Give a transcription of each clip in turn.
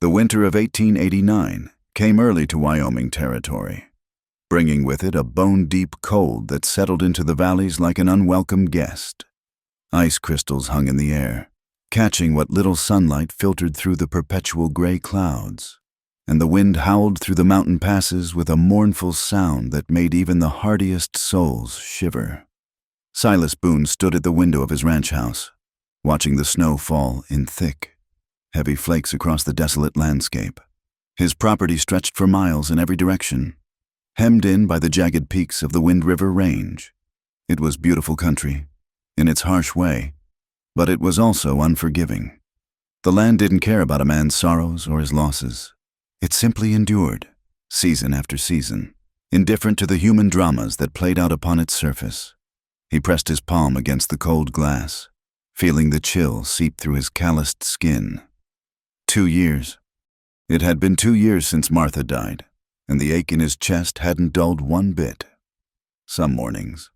The winter of 1889 came early to Wyoming territory, bringing with it a bone-deep cold that settled into the valleys like an unwelcome guest. Ice crystals hung in the air, catching what little sunlight filtered through the perpetual gray clouds, and the wind howled through the mountain passes with a mournful sound that made even the hardiest souls shiver. Silas Boone stood at the window of his ranch house, watching the snow fall in thick, heavy flakes across the desolate landscape. His property stretched for miles in every direction, hemmed in by the jagged peaks of the Wind River Range. It was beautiful country, in its harsh way, but it was also unforgiving. The land didn't care about a man's sorrows or his losses. It simply endured, season after season, indifferent to the human dramas that played out upon its surface. He pressed his palm against the cold glass, feeling the chill seep through his calloused skin. 2 years. It had been 2 years since Martha died, and the ache in his chest hadn't dulled one bit. Some mornings,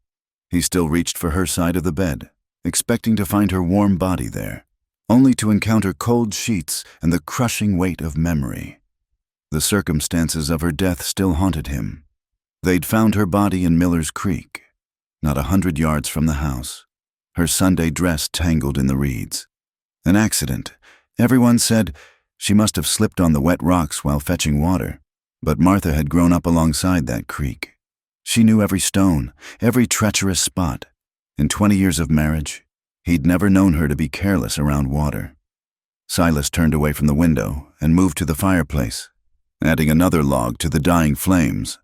he still reached for her side of the bed, expecting to find her warm body there, only to encounter cold sheets and the crushing weight of memory. The circumstances of her death still haunted him. They'd found her body in Miller's Creek, not 100 yards from the house, her Sunday dress tangled in the reeds. An accident. Everyone said she must have slipped on the wet rocks while fetching water, but Martha had grown up alongside that creek. She knew every stone, every treacherous spot. In 20 years of marriage, he'd never known her to be careless around water. Silas turned away from the window and moved to the fireplace, adding another log to the dying flames.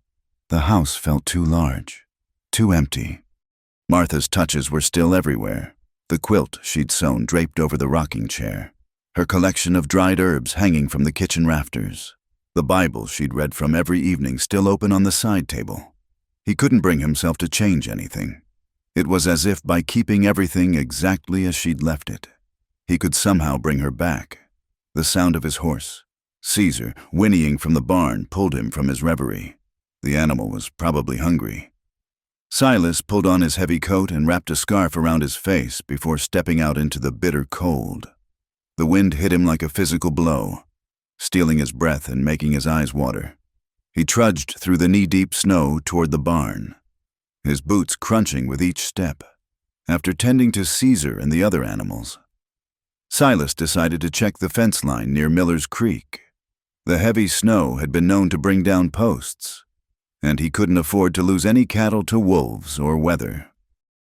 The house felt too large, too empty. Martha's touches were still everywhere, the quilt she'd sewn draped over the rocking chair, her collection of dried herbs hanging from the kitchen rafters, the Bible she'd read from every evening still open on the side table. He couldn't bring himself to change anything. It was as if by keeping everything exactly as she'd left it, he could somehow bring her back. The sound of his horse, Caesar, whinnying from the barn, pulled him from his reverie. The animal was probably hungry. Silas pulled on his heavy coat and wrapped a scarf around his face before stepping out into the bitter cold. The wind hit him like a physical blow, stealing his breath and making his eyes water. He trudged through the knee-deep snow toward the barn, his boots crunching with each step. After tending to Caesar and the other animals, Silas decided to check the fence line near Miller's Creek. The heavy snow had been known to bring down posts, and he couldn't afford to lose any cattle to wolves or weather.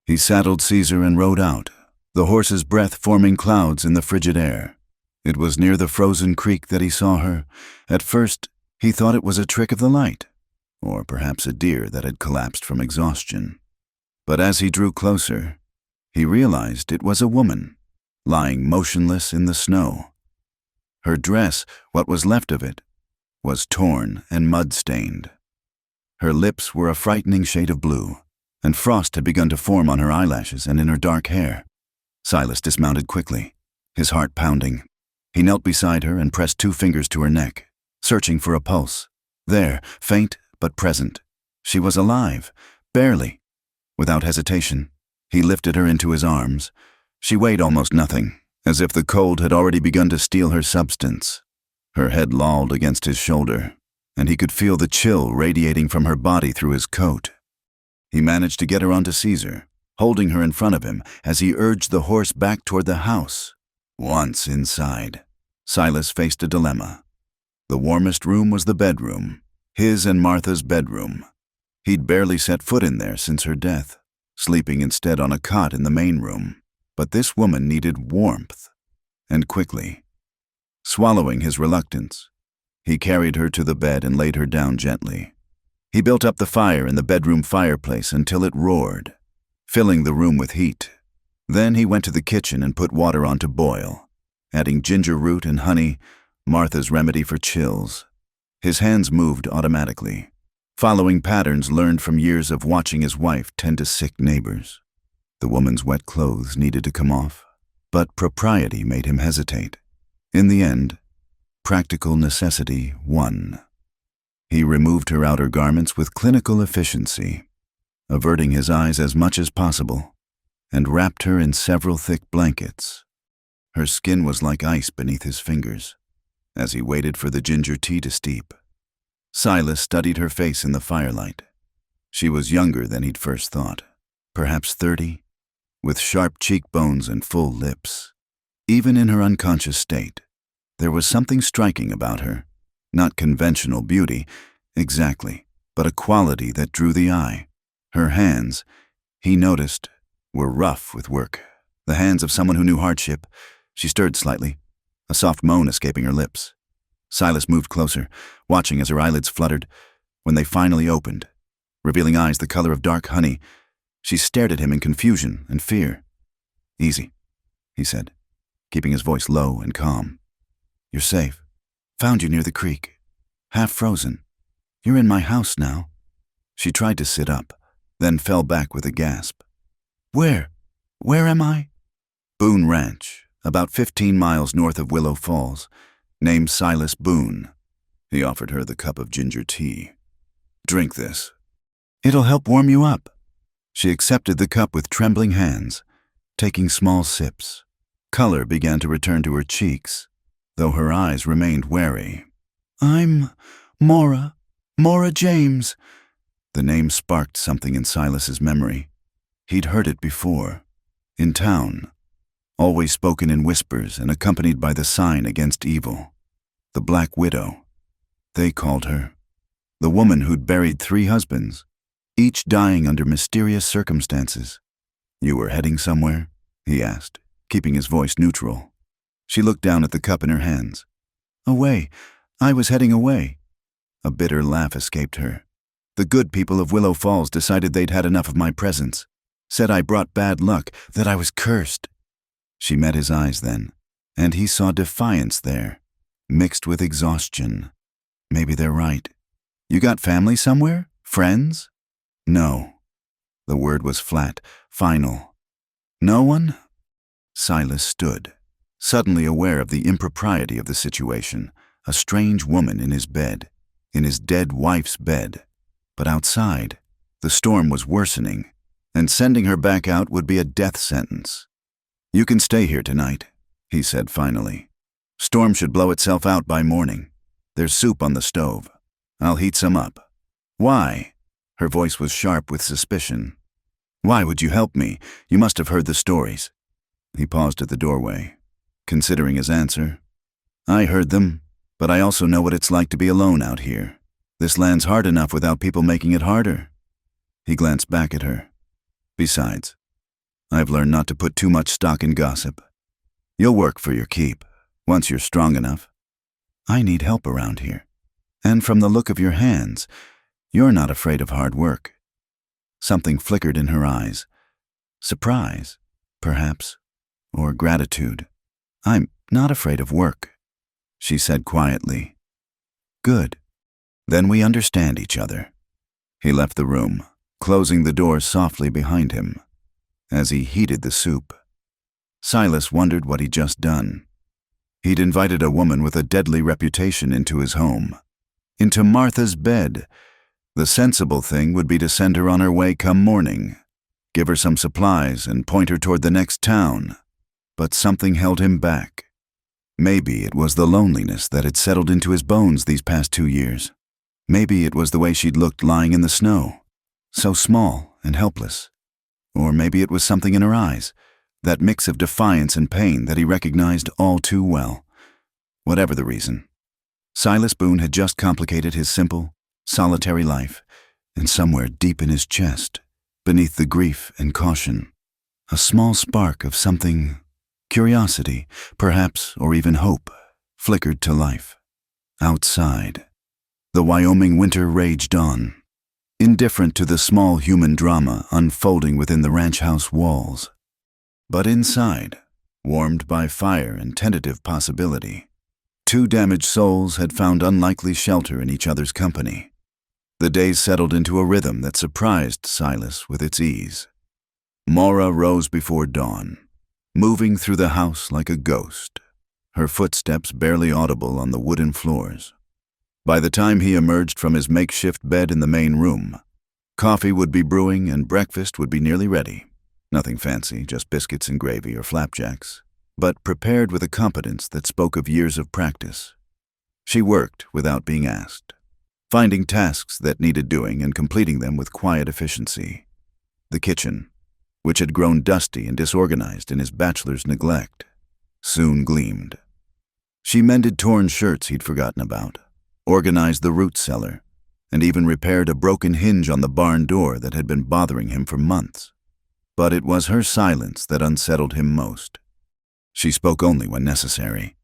He saddled Caesar and rode out, the horse's breath forming clouds in the frigid air. It was near the frozen creek that he saw her. At first, he thought it was a trick of the light, or perhaps a deer that had collapsed from exhaustion. But as he drew closer, he realized it was a woman, lying motionless in the snow. Her dress, what was left of it, was torn and mud-stained. Her lips were a frightening shade of blue, and frost had begun to form on her eyelashes and in her dark hair. Silas dismounted quickly, his heart pounding. He knelt beside her and pressed 2 fingers to her neck, searching for a pulse. There, faint but present. She was alive, barely. Without hesitation, he lifted her into his arms. She weighed almost nothing, as if the cold had already begun to steal her substance. Her head lolled against his shoulder, and he could feel the chill radiating from her body through his coat. He managed to get her onto Caesar, holding her in front of him as he urged the horse back toward the house. Once inside, Silas faced a dilemma. The warmest room was the bedroom, his and Martha's bedroom. He'd barely set foot in there since her death, sleeping instead on a cot in the main room. But this woman needed warmth, and quickly. Swallowing his reluctance, he carried her to the bed and laid her down gently. He built up the fire in the bedroom fireplace until it roared, filling the room with heat. Then he went to the kitchen and put water on to boil, adding ginger root and honey, Martha's remedy for chills. His hands moved automatically, following patterns learned from years of watching his wife tend to sick neighbors. The woman's wet clothes needed to come off, but propriety made him hesitate. In the end, practical necessity won. He removed her outer garments with clinical efficiency, averting his eyes as much as possible, and wrapped her in several thick blankets. Her skin was like ice beneath his fingers, as he waited for the ginger tea to steep. Silas studied her face in the firelight. She was younger than he'd first thought, perhaps 30, with sharp cheekbones and full lips. Even in her unconscious state, there was something striking about her. Not conventional beauty, exactly, but a quality that drew the eye. Her hands, he noticed, were rough with work. The hands of someone who knew hardship. She stirred slightly, a soft moan escaping her lips. Silas moved closer, watching as her eyelids fluttered. When they finally opened, revealing eyes the color of dark honey, she stared at him in confusion and fear. "Easy," he said, keeping his voice low and calm. "You're safe. Found you near the creek. Half frozen. You're in my house now." She tried to sit up, then fell back with a gasp. Where am I?" "Boone Ranch, about 15 miles north of Willow Falls. Named Silas Boone." He offered her the cup of ginger tea. "Drink this. It'll help warm you up." She accepted the cup with trembling hands, taking small sips. Color began to return to her cheeks, though her eyes remained wary. "I'm Maura James." The name sparked something in Silas's memory. He'd heard it before, in town, always spoken in whispers and accompanied by the sign against evil. The Black Widow, they called her. The woman who'd buried 3 husbands, each dying under mysterious circumstances. "You were heading somewhere?" he asked, keeping his voice neutral. She looked down at the cup in her hands. "Away. I was heading away." A bitter laugh escaped her. "The good people of Willow Falls decided they'd had enough of my presence. Said I brought bad luck, that I was cursed." She met his eyes then, and he saw defiance there, mixed with exhaustion. Maybe they're right. "You got family somewhere? Friends?" "No." The word was flat, final. "No one?" Silas stood, suddenly aware of the impropriety of the situation. A strange woman in his bed, in his dead wife's bed. But outside, the storm was worsening, and sending her back out would be a death sentence. "You can stay here tonight," he said finally. "Storm should blow itself out by morning. There's soup on the stove. I'll heat some up." "Why?" Her voice was sharp with suspicion. "Why would you help me? You must have heard the stories." He paused at the doorway, considering his answer. "I heard them, but I also know what it's like to be alone out here. This land's hard enough without people making it harder." He glanced back at her. "Besides, I've learned not to put too much stock in gossip. You'll work for your keep, once you're strong enough. I need help around here. And from the look of your hands, you're not afraid of hard work." Something flickered in her eyes. Surprise, perhaps, or gratitude. "I'm not afraid of work," she said quietly. "Good. Then we understand each other." He left the room, closing the door softly behind him. As he heated the soup, Silas wondered what he'd just done. He'd invited a woman with a deadly reputation into his home, into Martha's bed. The sensible thing would be to send her on her way come morning, give her some supplies and point her toward the next town. But something held him back. Maybe it was the loneliness that had settled into his bones these past 2 years. Maybe it was the way she'd looked lying in the snow, so small and helpless. Or maybe it was something in her eyes, that mix of defiance and pain that he recognized all too well. Whatever the reason, Silas Boone had just complicated his simple, solitary life, and somewhere deep in his chest, beneath the grief and caution, a small spark of something, curiosity, perhaps, or even hope, flickered to life. Outside, the Wyoming winter raged on, indifferent to the small human drama unfolding within the ranch house walls. But inside, warmed by fire and tentative possibility, 2 damaged souls had found unlikely shelter in each other's company. The days settled into a rhythm that surprised Silas with its ease. Maura rose before dawn, moving through the house like a ghost, her footsteps barely audible on the wooden floors. By the time he emerged from his makeshift bed in the main room, coffee would be brewing and breakfast would be nearly ready. Nothing fancy, just biscuits and gravy or flapjacks, but prepared with a competence that spoke of years of practice. She worked without being asked, finding tasks that needed doing and completing them with quiet efficiency. The kitchen, which had grown dusty and disorganized in his bachelor's neglect, soon gleamed. She mended torn shirts he'd forgotten about, organized the root cellar, and even repaired a broken hinge on the barn door that had been bothering him for months. But it was her silence that unsettled him most. She spoke only when necessary,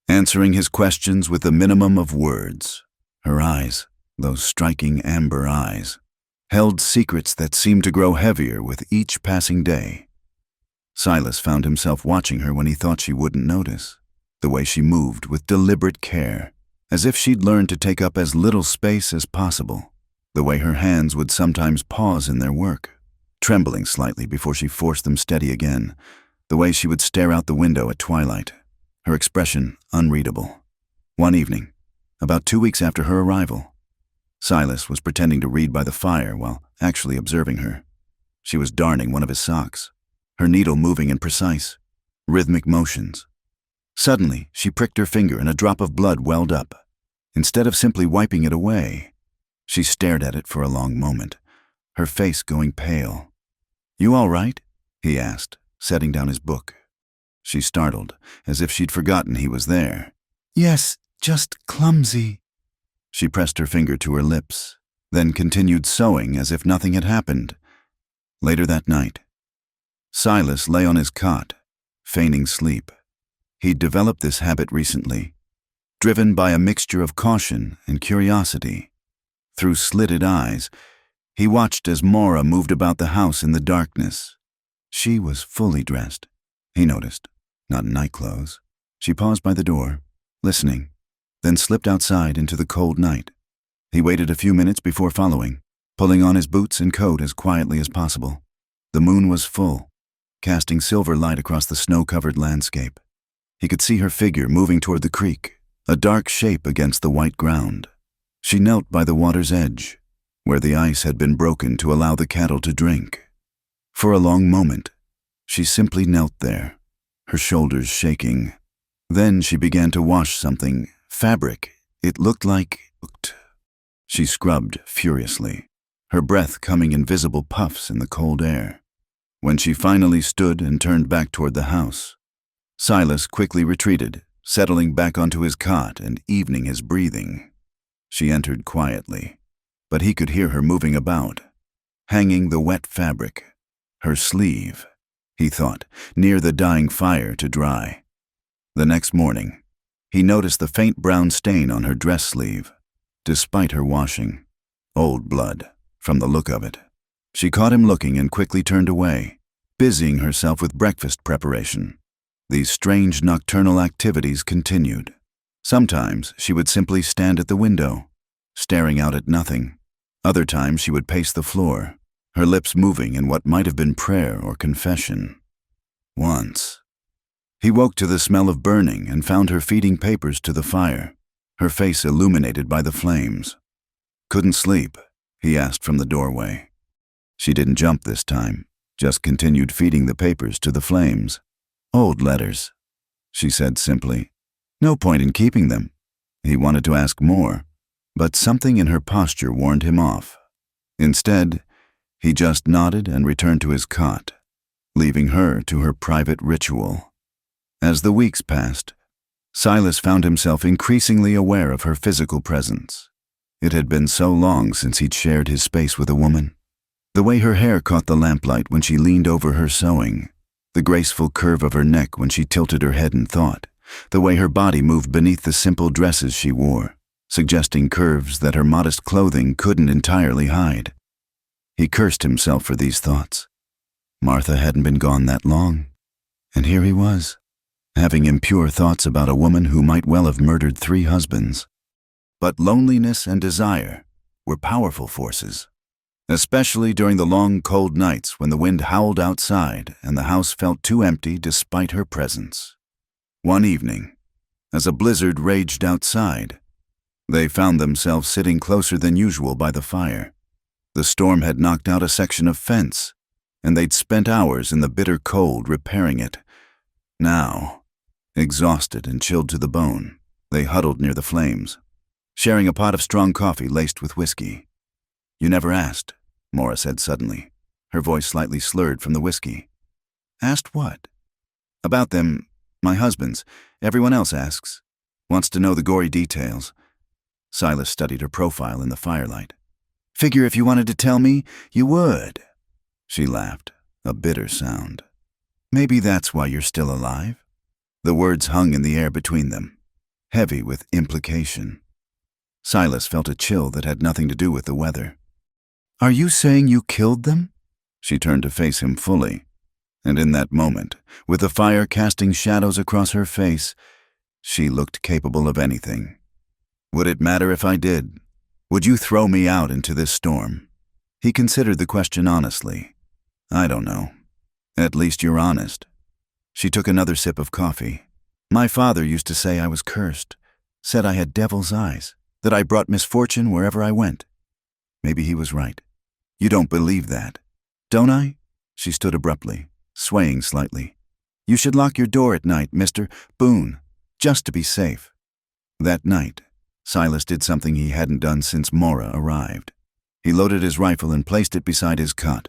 answering his questions with a minimum of words. Her eyes, those striking amber eyes, held secrets that seemed to grow heavier with each passing day. Silas found himself watching her when he thought she wouldn't notice, the way she moved with deliberate care, as if she'd learned to take up as little space as possible, the way her hands would sometimes pause in their work, trembling slightly before she forced them steady again, the way she would stare out the window at twilight, her expression unreadable. One evening, about 2 weeks after her arrival, Silas was pretending to read by the fire while actually observing her. She was darning one of his socks, her needle moving in precise, rhythmic motions. Suddenly, she pricked her finger and a drop of blood welled up. Instead of simply wiping it away, she stared at it for a long moment, her face going pale. "You all right?" he asked, setting down his book. She startled, as if she'd forgotten he was there. "Yes, just clumsy." She pressed her finger to her lips, then continued sewing as if nothing had happened. Later that night, Silas lay on his cot, feigning sleep. He'd developed this habit recently, driven by a mixture of caution and curiosity. Through slitted eyes, he watched as Maura moved about the house in the darkness. She was fully dressed, he noticed, not in nightclothes. She paused by the door, listening, then slipped outside into the cold night. He waited a few minutes before following, pulling on his boots and coat as quietly as possible. The moon was full, casting silver light across the snow-covered landscape. He could see her figure moving toward the creek, a dark shape against the white ground. She knelt by the water's edge, where the ice had been broken to allow the cattle to drink. For a long moment, she simply knelt there, her shoulders shaking. Then she began to wash something, fabric. It looked like... She scrubbed furiously, her breath coming in visible puffs in the cold air. When she finally stood and turned back toward the house, Silas quickly retreated, settling back onto his cot and evening his breathing. She entered quietly, but he could hear her moving about, hanging the wet fabric, her sleeve, he thought, near the dying fire to dry. The next morning, he noticed the faint brown stain on her dress sleeve, despite her washing. Old blood, from the look of it. She caught him looking and quickly turned away, busying herself with breakfast preparation. These strange nocturnal activities continued. Sometimes she would simply stand at the window, staring out at nothing. Other times she would pace the floor, her lips moving in what might have been prayer or confession. Once, he woke to the smell of burning and found her feeding papers to the fire, her face illuminated by the flames. "Couldn't sleep?" he asked from the doorway. She didn't jump this time, just continued feeding the papers to the flames. "Old letters," she said simply. "No point in keeping them." He wanted to ask more, but something in her posture warned him off. Instead, he just nodded and returned to his cot, leaving her to her private ritual. As the weeks passed, Silas found himself increasingly aware of her physical presence. It had been so long since he'd shared his space with a woman. The way her hair caught the lamplight when she leaned over her sewing, the graceful curve of her neck when she tilted her head in thought, the way her body moved beneath the simple dresses she wore, suggesting curves that her modest clothing couldn't entirely hide. He cursed himself for these thoughts. Martha hadn't been gone that long, and here he was, having impure thoughts about a woman who might well have murdered 3 husbands. But loneliness and desire were powerful forces, especially during the long, cold nights when the wind howled outside and the house felt too empty despite her presence. One evening, as a blizzard raged outside, they found themselves sitting closer than usual by the fire. The storm had knocked out a section of fence, and they'd spent hours in the bitter cold repairing it. Now, exhausted and chilled to the bone, They huddled near the flames, sharing a pot of strong coffee laced with whiskey. "You never asked," Maura said suddenly, her voice slightly slurred from the whiskey. "Asked what?" "About them, my husbands. Everyone else asks. Wants to know the gory details." Silas studied her profile in the firelight. "Figure if you wanted to tell me, you would." She laughed, a bitter sound. "Maybe that's why you're still alive?" The words hung in the air between them, heavy with implication. Silas felt a chill that had nothing to do with the weather. "Are you saying you killed them?" She turned to face him fully, and in that moment, with the fire casting shadows across her face, she looked capable of anything. "Would it matter if I did? Would you throw me out into this storm?" He considered the question honestly. "I don't know. At least you're honest." She took another sip of coffee. "My father used to say I was cursed, said I had devil's eyes, that I brought misfortune wherever I went." Maybe he was right. "You don't believe that." "Don't I?" She stood abruptly, swaying slightly. "You should lock your door at night, Mr. Boone, just to be safe." That night, Silas did something he hadn't done since Maura arrived. He loaded his rifle and placed it beside his cot.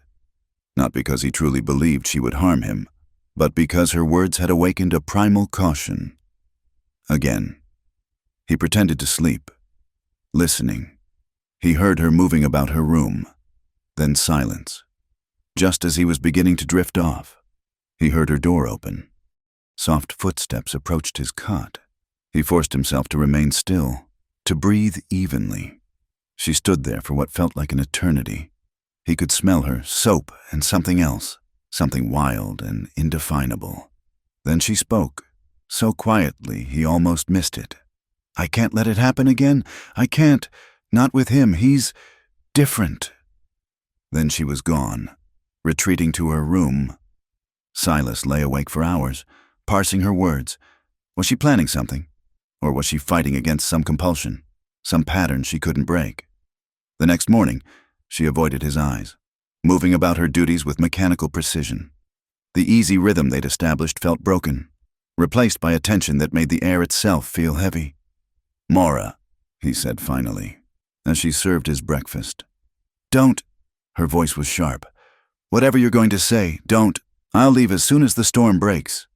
Not because he truly believed she would harm him, but because her words had awakened a primal caution. Again, he pretended to sleep, listening. He heard her moving about her room, then silence. Just as he was beginning to drift off, he heard her door open. Soft footsteps approached his cot. He forced himself to remain still, to breathe evenly. She stood there for what felt like an eternity. He could smell her soap and something else, something wild and indefinable. Then she spoke, so quietly he almost missed it. "I can't let it happen again. I can't. Not with him. He's different." Then she was gone, retreating to her room. Silas lay awake for hours, parsing her words. Was she planning something? Or was she fighting against some compulsion, some pattern she couldn't break? The next morning, she avoided his eyes, moving about her duties with mechanical precision. The easy rhythm they'd established felt broken, replaced by a tension that made the air itself feel heavy. "Maura," he said finally, as she served his breakfast. "Don't." Her voice was sharp. "Whatever you're going to say, don't. I'll leave as soon as the storm breaks."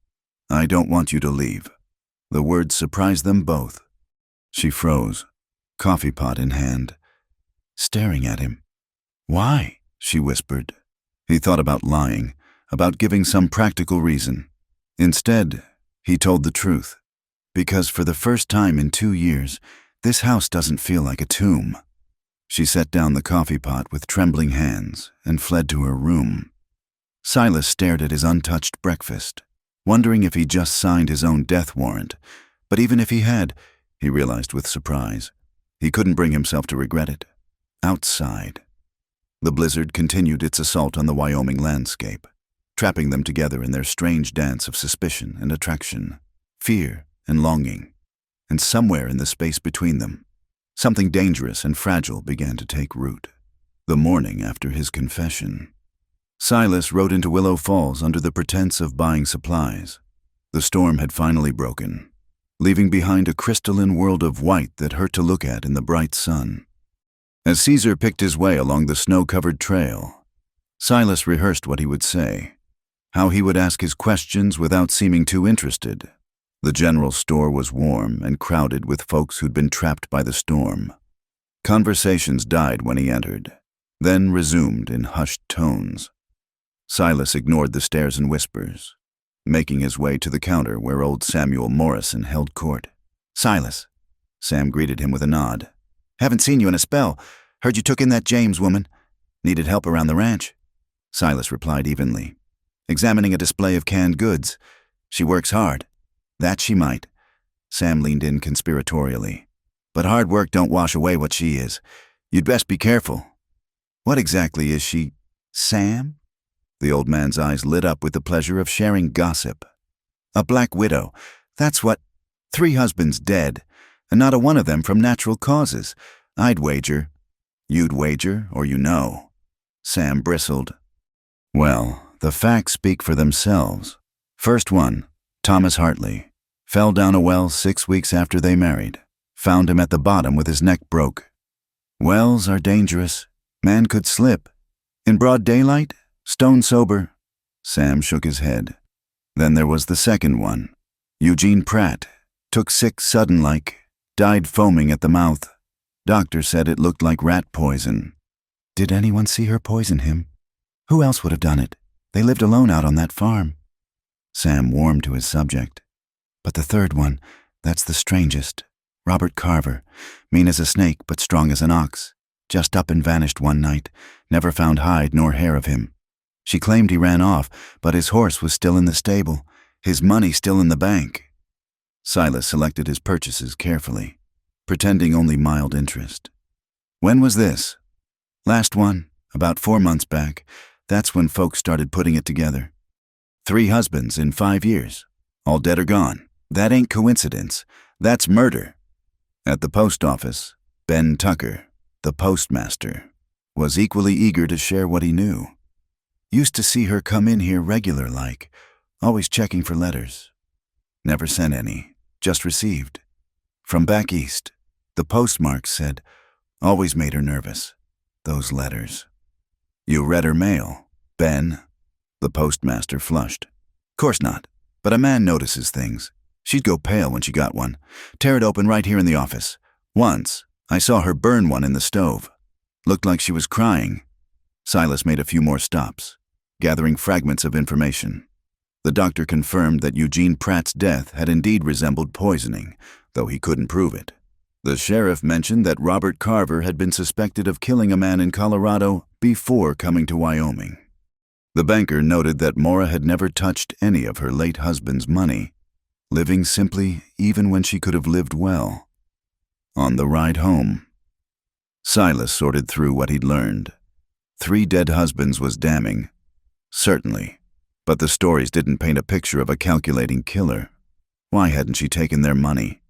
"I don't want you to leave." The words surprised them both. She froze, coffee pot in hand, staring at him. "Why?" she whispered. He thought about lying, about giving some practical reason. Instead, he told the truth. "Because for the first time in 2 years, this house doesn't feel like a tomb." She set down the coffee pot with trembling hands and fled to her room. Silas stared at his untouched breakfast, wondering if he just signed his own death warrant. But even if he had, he realized with surprise, he couldn't bring himself to regret it. Outside, the blizzard continued its assault on the Wyoming landscape, trapping them together in their strange dance of suspicion and attraction, fear and longing. And somewhere in the space between them, something dangerous and fragile began to take root. The morning after his confession, Silas rode into Willow Falls under the pretense of buying supplies. The storm had finally broken, leaving behind a crystalline world of white that hurt to look at in the bright sun. As Caesar picked his way along the snow-covered trail, Silas rehearsed what he would say, how he would ask his questions without seeming too interested. The general store was warm and crowded with folks who'd been trapped by the storm. Conversations died when he entered, then resumed in hushed tones. Silas ignored the stares and whispers, making his way to the counter where old Samuel Morrison held court. "Silas," Sam greeted him with a nod. "Haven't seen you in a spell. Heard you took in that James woman. Needed help around the ranch." Silas replied evenly. "Examining a display of canned goods. She works hard." "That she might." Sam leaned in conspiratorially. "But hard work don't wash away what she is. You'd best be careful." "What exactly is she, Sam?" The old man's eyes lit up with the pleasure of sharing gossip. "A black widow. That's what. 3 husbands dead, and not a one of them from natural causes. I'd wager." "You'd wager, or you know." Sam bristled. "Well, the facts speak for themselves. First one, Thomas Hartley, Fell down a well 6 weeks after they married. Found him at the bottom with his neck broke. Wells are dangerous. Man could slip. In broad daylight? Stone sober. Sam shook his head. Then there was the second one. Eugene Pratt. Took sick sudden-like. Died foaming at the mouth. Doctor said it looked like rat poison. Did anyone see her poison him? Who else would have done it? They lived alone out on that farm. Sam warmed to his subject. But the third one, that's the strangest. Robert Carver. Mean as a snake, but strong as an ox. Just up and vanished one night. Never found hide nor hair of him. She claimed he ran off, but his horse was still in the stable. His money still in the bank. Silas selected his purchases carefully, pretending only mild interest. When was this? Last one, about 4 months back. That's when folks started putting it together. 3 husbands in 5 years. All dead or gone. That ain't coincidence. That's murder. At the post office, Ben Tucker, the postmaster, was equally eager to share what he knew. Used to see her come in here regular-like, always checking for letters. Never sent any, just received. From back east, the postmark said, always made her nervous. Those letters. You read her mail, Ben? The postmaster flushed. Course not, but a man notices things. She'd go pale when she got one. Tear it open right here in the office. Once, I saw her burn one in the stove. Looked like she was crying. Silas made a few more stops, gathering fragments of information. The doctor confirmed that Eugene Pratt's death had indeed resembled poisoning, though he couldn't prove it. The sheriff mentioned that Robert Carver had been suspected of killing a man in Colorado before coming to Wyoming. The banker noted that Maura had never touched any of her late husband's money, living simply even when she could have lived well. On the ride home, Silas sorted through what he'd learned. 3 dead husbands was damning, certainly, but the stories didn't paint a picture of a calculating killer. Why hadn't she taken their money?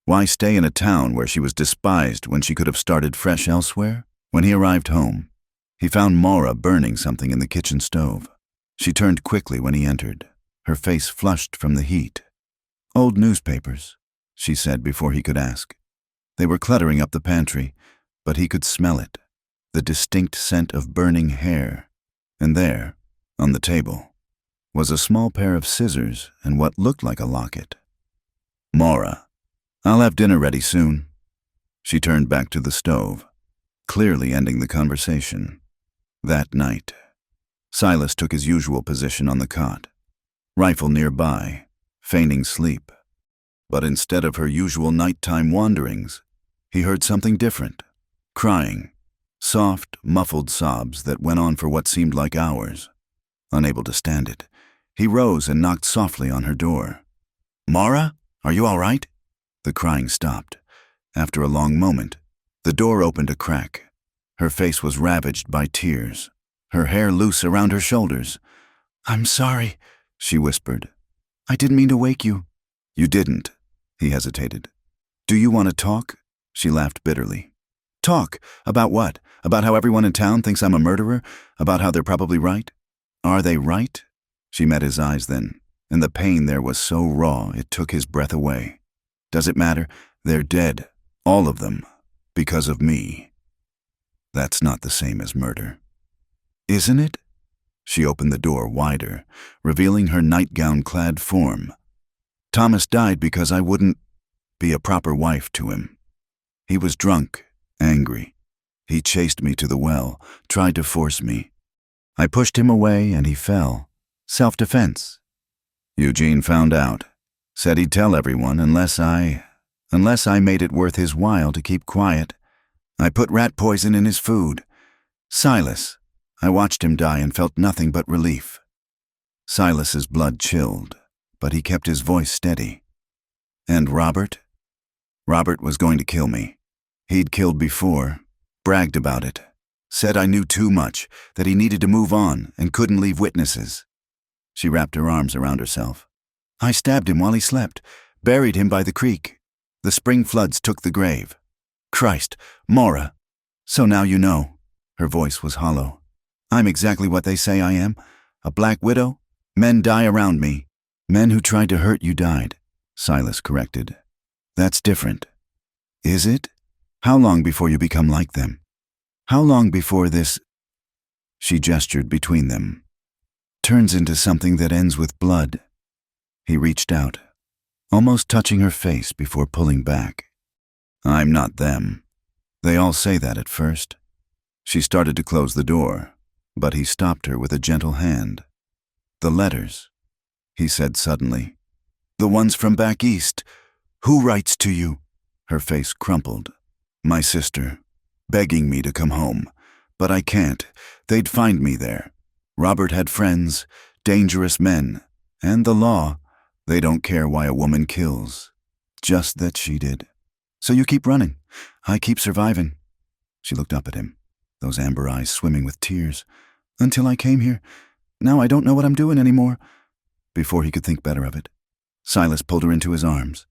Why stay in a town where she was despised when she could have started fresh elsewhere? When he arrived home, he found Maura burning something in the kitchen stove. She turned quickly when he entered, her face flushed from the heat. Old newspapers, she said before he could ask. They were cluttering up the pantry, but he could smell it, the distinct scent of burning hair. And there, on the table, was a small pair of scissors and what looked like a locket. Maura. I'll have dinner ready soon. She turned back to the stove, clearly ending the conversation. That night, Silas took his usual position on the cot, rifle nearby, feigning sleep. But instead of her usual nighttime wanderings, he heard something different. Crying, soft, muffled sobs that went on for what seemed like hours. Unable to stand it, he rose and knocked softly on her door. Maura, are you all right? The crying stopped. After a long moment, the door opened a crack. Her face was ravaged by tears, her hair loose around her shoulders. I'm sorry, she whispered. I didn't mean to wake you. You didn't, he hesitated. Do you want to talk? She laughed bitterly. Talk? About what? About how everyone in town thinks I'm a murderer? About how they're probably right? Are they right? She met his eyes then, and the pain there was so raw it took his breath away. Does it matter? They're dead, all of them, because of me. That's not the same as murder. Isn't it? She opened the door wider, revealing her nightgown-clad form. Thomas died because I wouldn't be a proper wife to him. He was drunk, angry. He chased me to the well, tried to force me. I pushed him away and he fell. Self-defense. Eugene found out. Said he'd tell everyone unless I made it worth his while to keep quiet. I put rat poison in his food. Silas. I watched him die and felt nothing but relief. Silas's blood chilled, but he kept his voice steady. And Robert? Robert was going to kill me. He'd killed before, bragged about it, said I knew too much, that he needed to move on and couldn't leave witnesses. She wrapped her arms around herself. I stabbed him while he slept, buried him by the creek. The spring floods took the grave. Christ, Maura. So now you know. Her voice was hollow. I'm exactly what they say I am. A black widow. Men die around me. Men who tried to hurt you died. Silas corrected. That's different. Is it? How long before you become like them? How long before this, she gestured between them, turns into something that ends with blood? He reached out, almost touching her face before pulling back. I'm not them. They all say that at first. She started to close the door, but he stopped her with a gentle hand. The letters, he said suddenly. The ones from back east. Who writes to you? Her face crumpled. My sister, begging me to come home. But I can't. They'd find me there. Robert had friends, dangerous men, and the law. They don't care why a woman kills. Just that she did. So you keep running. I keep surviving. She looked up at him, those amber eyes swimming with tears. Until I came here. Now I don't know what I'm doing anymore. Before he could think better of it, Silas pulled her into his arms.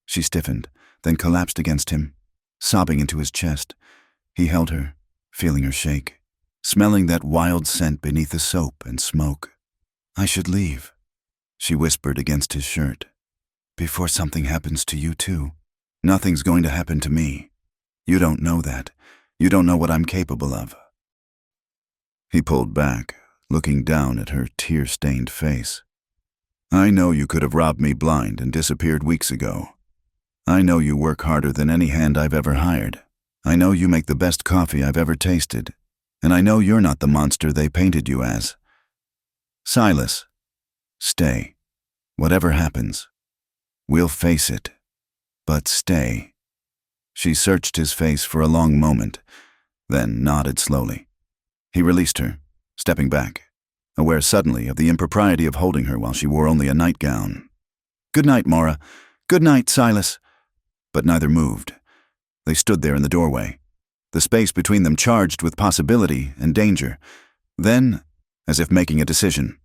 She stiffened, then collapsed against him, sobbing into his chest. He held her, feeling her shake, smelling that wild scent beneath the soap and smoke. I should leave, she whispered against his shirt. Before something happens to you too. Nothing's going to happen to me. You don't know that. You don't know what I'm capable of. He pulled back, looking down at her tear-stained face. I know you could have robbed me blind and disappeared weeks ago. I know you work harder than any hand I've ever hired. I know you make the best coffee I've ever tasted. And I know you're not the monster they painted you as. Silas, stay. Whatever happens, we'll face it. But stay. She searched his face for a long moment, then nodded slowly. He released her, stepping back, aware suddenly of the impropriety of holding her while she wore only a nightgown. Good night, Maura. Good night, Silas. But neither moved. They stood there in the doorway, the space between them charged with possibility and danger. Then, as if making a decision,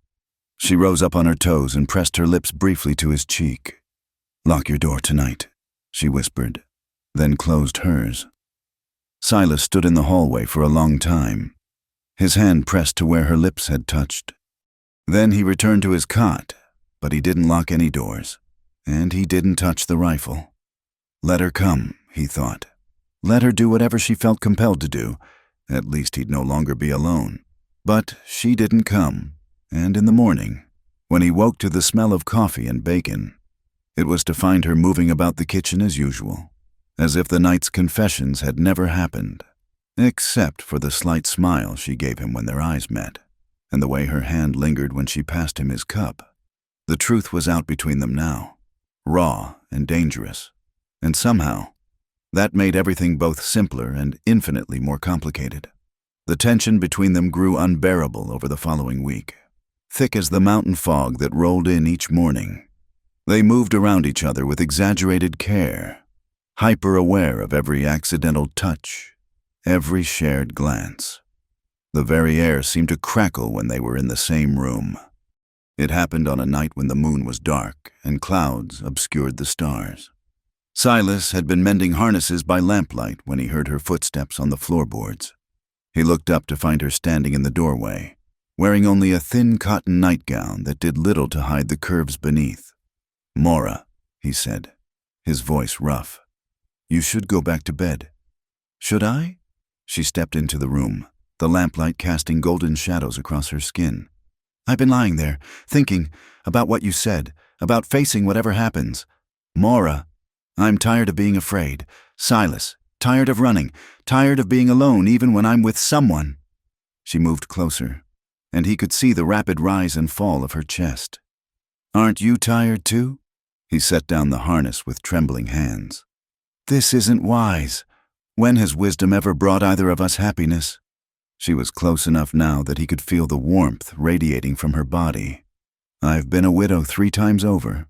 she rose up on her toes and pressed her lips briefly to his cheek. Lock your door tonight, she whispered, then closed hers. Silas stood in the hallway for a long time, his hand pressed to where her lips had touched. Then he returned to his cot, but he didn't lock any doors, and he didn't touch the rifle. Let her come, he thought. Let her do whatever she felt compelled to do. At least he'd no longer be alone. But she didn't come, and in the morning, when he woke to the smell of coffee and bacon, it was to find her moving about the kitchen as usual, as if the night's confessions had never happened, except for the slight smile she gave him when their eyes met, and the way her hand lingered when she passed him his cup. The truth was out between them now, raw and dangerous, and somehow, that made everything both simpler and infinitely more complicated. The tension between them grew unbearable over the following week, thick as the mountain fog that rolled in each morning. They moved around each other with exaggerated care, hyper-aware of every accidental touch, every shared glance. The very air seemed to crackle when they were in the same room. It happened on a night when the moon was dark and clouds obscured the stars. Silas had been mending harnesses by lamplight when he heard her footsteps on the floorboards. He looked up to find her standing in the doorway, wearing only a thin cotton nightgown that did little to hide the curves beneath. Maura, he said, his voice rough. You should go back to bed. Should I? She stepped into the room, the lamplight casting golden shadows across her skin. I've been lying there, thinking about what you said, about facing whatever happens. Maura, I'm tired of being afraid. Silas, tired of running, tired of being alone even when I'm with someone. She moved closer, and he could see the rapid rise and fall of her chest. Aren't you tired too? He set down the harness with trembling hands. This isn't wise. When has wisdom ever brought either of us happiness? She was close enough now that he could feel the warmth radiating from her body. I've been a widow 3 times over.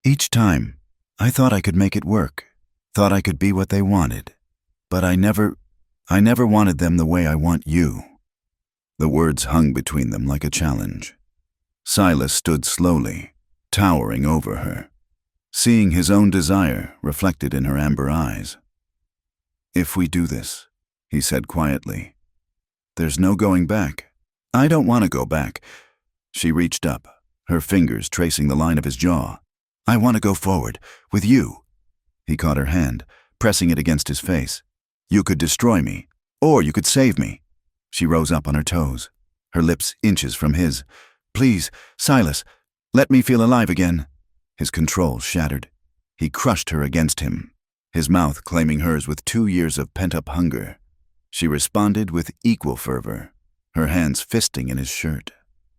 Each time, I thought I could make it work, thought I could be what they wanted. But I never wanted them the way I want you. The words hung between them like a challenge. Silas stood slowly, towering over her, seeing his own desire reflected in her amber eyes. If we do this, he said quietly, there's no going back. I don't want to go back. She reached up, her fingers tracing the line of his jaw. I want to go forward, with you. He caught her hand, pressing it against his face. You could destroy me, or you could save me. She rose up on her toes, her lips inches from his. Please, Silas, let me feel alive again. His control shattered. He crushed her against him, his mouth claiming hers with 2 years of pent-up hunger. She responded with equal fervor, her hands fisting in his shirt,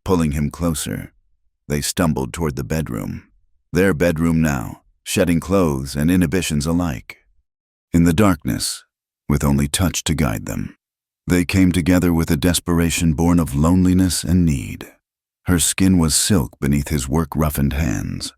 pulling him closer. They stumbled toward the bedroom. Their bedroom now, shedding clothes and inhibitions alike. In the darkness, with only touch to guide them, they came together with a desperation born of loneliness and need. Her skin was silk beneath his work-roughened hands.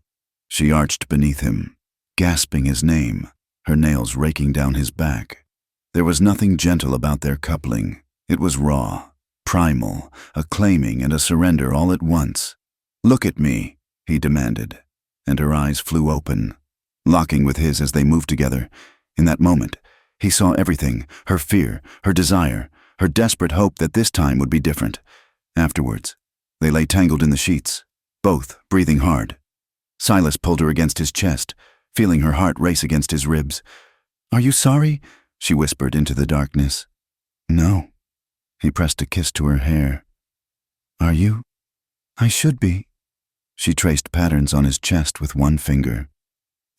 She arched beneath him, gasping his name, her nails raking down his back. There was nothing gentle about their coupling. It was raw, primal, a claiming and a surrender all at once. Look at me, he demanded, and her eyes flew open, locking with his as they moved together. In that moment, he saw everything, her fear, her desire, her desperate hope that this time would be different. Afterwards, they lay tangled in the sheets, both breathing hard. Silas pulled her against his chest, feeling her heart race against his ribs. Are you sorry? She whispered into the darkness. No. He pressed a kiss to her hair. Are you? I should be. She traced patterns on his chest with one finger.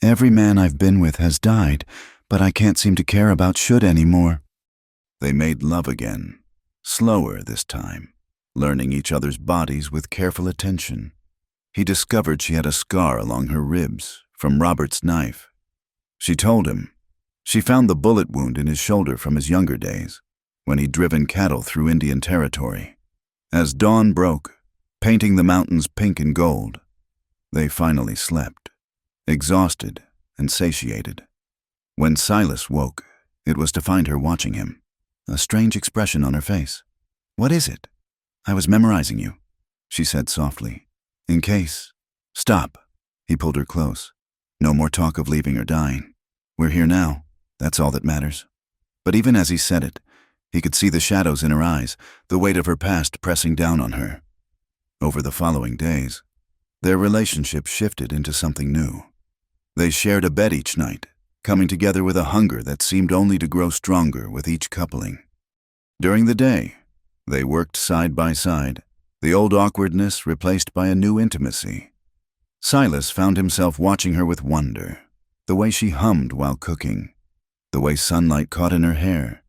Every man I've been with has died, but I can't seem to care about should anymore. They made love again, slower this time, learning each other's bodies with careful attention. He discovered she had a scar along her ribs from Robert's knife. She told him. She found the bullet wound in his shoulder from his younger days, when he'd driven cattle through Indian territory. As dawn broke, painting the mountains pink and gold, they finally slept, exhausted and satiated. When Silas woke, it was to find her watching him, a strange expression on her face. What is it? I was memorizing you, she said softly. In case. Stop. He pulled her close. No more talk of leaving or dying. We're here now. That's all that matters. But even as he said it, he could see the shadows in her eyes, the weight of her past pressing down on her. Over the following days, their relationship shifted into something new. They shared a bed each night, coming together with a hunger that seemed only to grow stronger with each coupling. During the day, they worked side by side, the old awkwardness replaced by a new intimacy. Silas found himself watching her with wonder, the way she hummed while cooking, the way sunlight caught in her hair,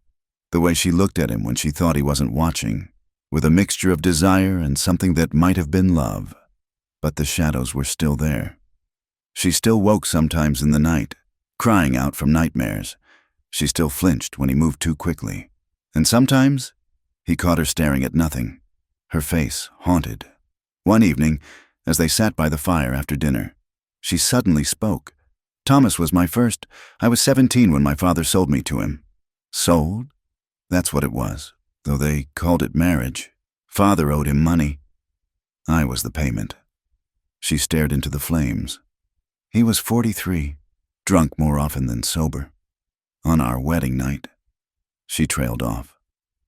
the way she looked at him when she thought he wasn't watching, with a mixture of desire and something that might have been love. But the shadows were still there. She still woke sometimes in the night, crying out from nightmares. She still flinched when he moved too quickly. And sometimes, he caught her staring at nothing, her face haunted. One evening, as they sat by the fire after dinner, she suddenly spoke. Thomas was my first. I was 17 when my father sold me to him. Sold? That's what it was, though they called it marriage. Father owed him money. I was the payment. She stared into the flames. He was 43, drunk more often than sober. On our wedding night. She trailed off.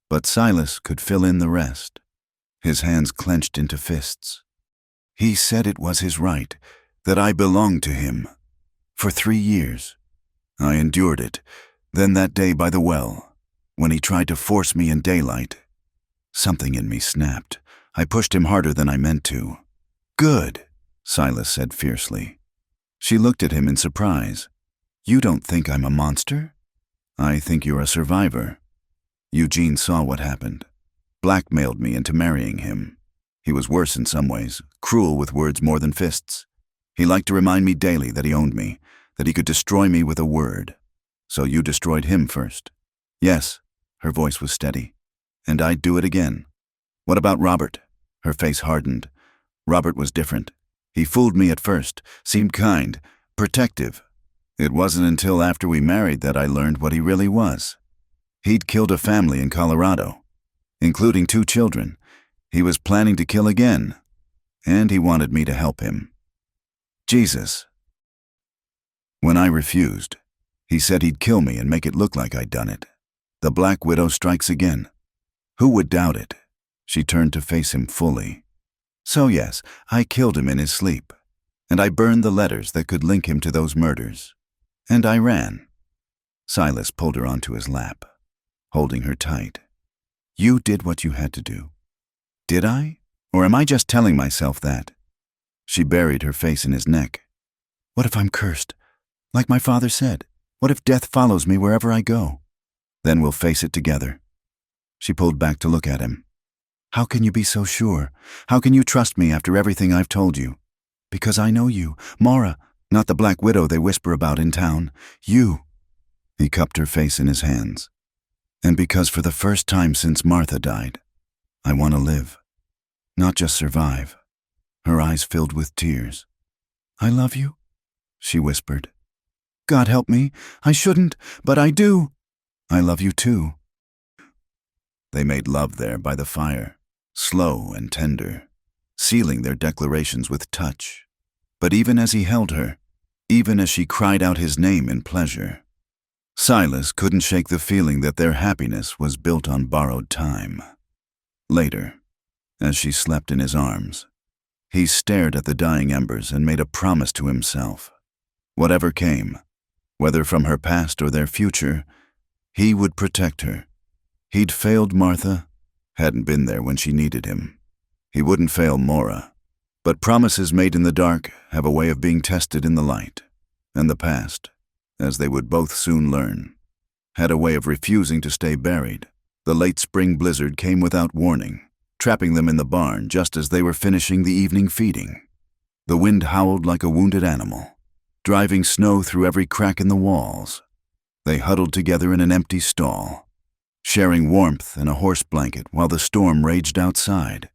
But Silas could fill in the rest. His hands clenched into fists. He said it was his right, that I belonged to him. For 3 years. I endured it. Then that day by the well, when he tried to force me in daylight, something in me snapped. I pushed him harder than I meant to. Good, Silas said fiercely. She looked at him in surprise. You don't think I'm a monster? I think you're a survivor. Eugene saw what happened. Blackmailed me into marrying him. He was worse in some ways, cruel with words more than fists. He liked to remind me daily that he owned me, that he could destroy me with a word. So you destroyed him first. Yes, her voice was steady. And I'd do it again. What about Robert? Her face hardened. Robert was different. He fooled me at first, seemed kind, protective. It wasn't until after we married that I learned what he really was. He'd killed a family in Colorado, including 2 children. He was planning to kill again, and he wanted me to help him. Jesus. When I refused, he said he'd kill me and make it look like I'd done it. The Black Widow strikes again. Who would doubt it? She turned to face him fully. So yes, I killed him in his sleep. and I burned the letters that could link him to those murders. And I ran. Silas pulled her onto his lap, holding her tight. You did what you had to do. Did I? Or am I just telling myself that? She buried her face in his neck. What if I'm cursed? Like my father said, what if death follows me wherever I go? Then we'll face it together. She pulled back to look at him. How can you be so sure? How can you trust me after everything I've told you? Because I know you, Mara, not the Black Widow they whisper about in town. You. He cupped her face in his hands. And because for the first time since Martha died, I want to live. Not just survive. Her eyes filled with tears. I love you, she whispered. God help me, I shouldn't, but I do. I love you too. They made love there by the fire, slow and tender, sealing their declarations with touch. But even as he held her, even as she cried out his name in pleasure, Silas couldn't shake the feeling that their happiness was built on borrowed time. Later, as she slept in his arms, he stared at the dying embers and made a promise to himself. Whatever came, whether from her past or their future, he would protect her. He'd failed Martha, hadn't been there when she needed him. He wouldn't fail Mora. But promises made in the dark have a way of being tested in the light. And the past, as they would both soon learn, had a way of refusing to stay buried. The late spring blizzard came without warning, trapping them in the barn just as they were finishing the evening feeding. The wind howled like a wounded animal, driving snow through every crack in the walls. They huddled together in an empty stall, sharing warmth and a horse blanket while the storm raged outside.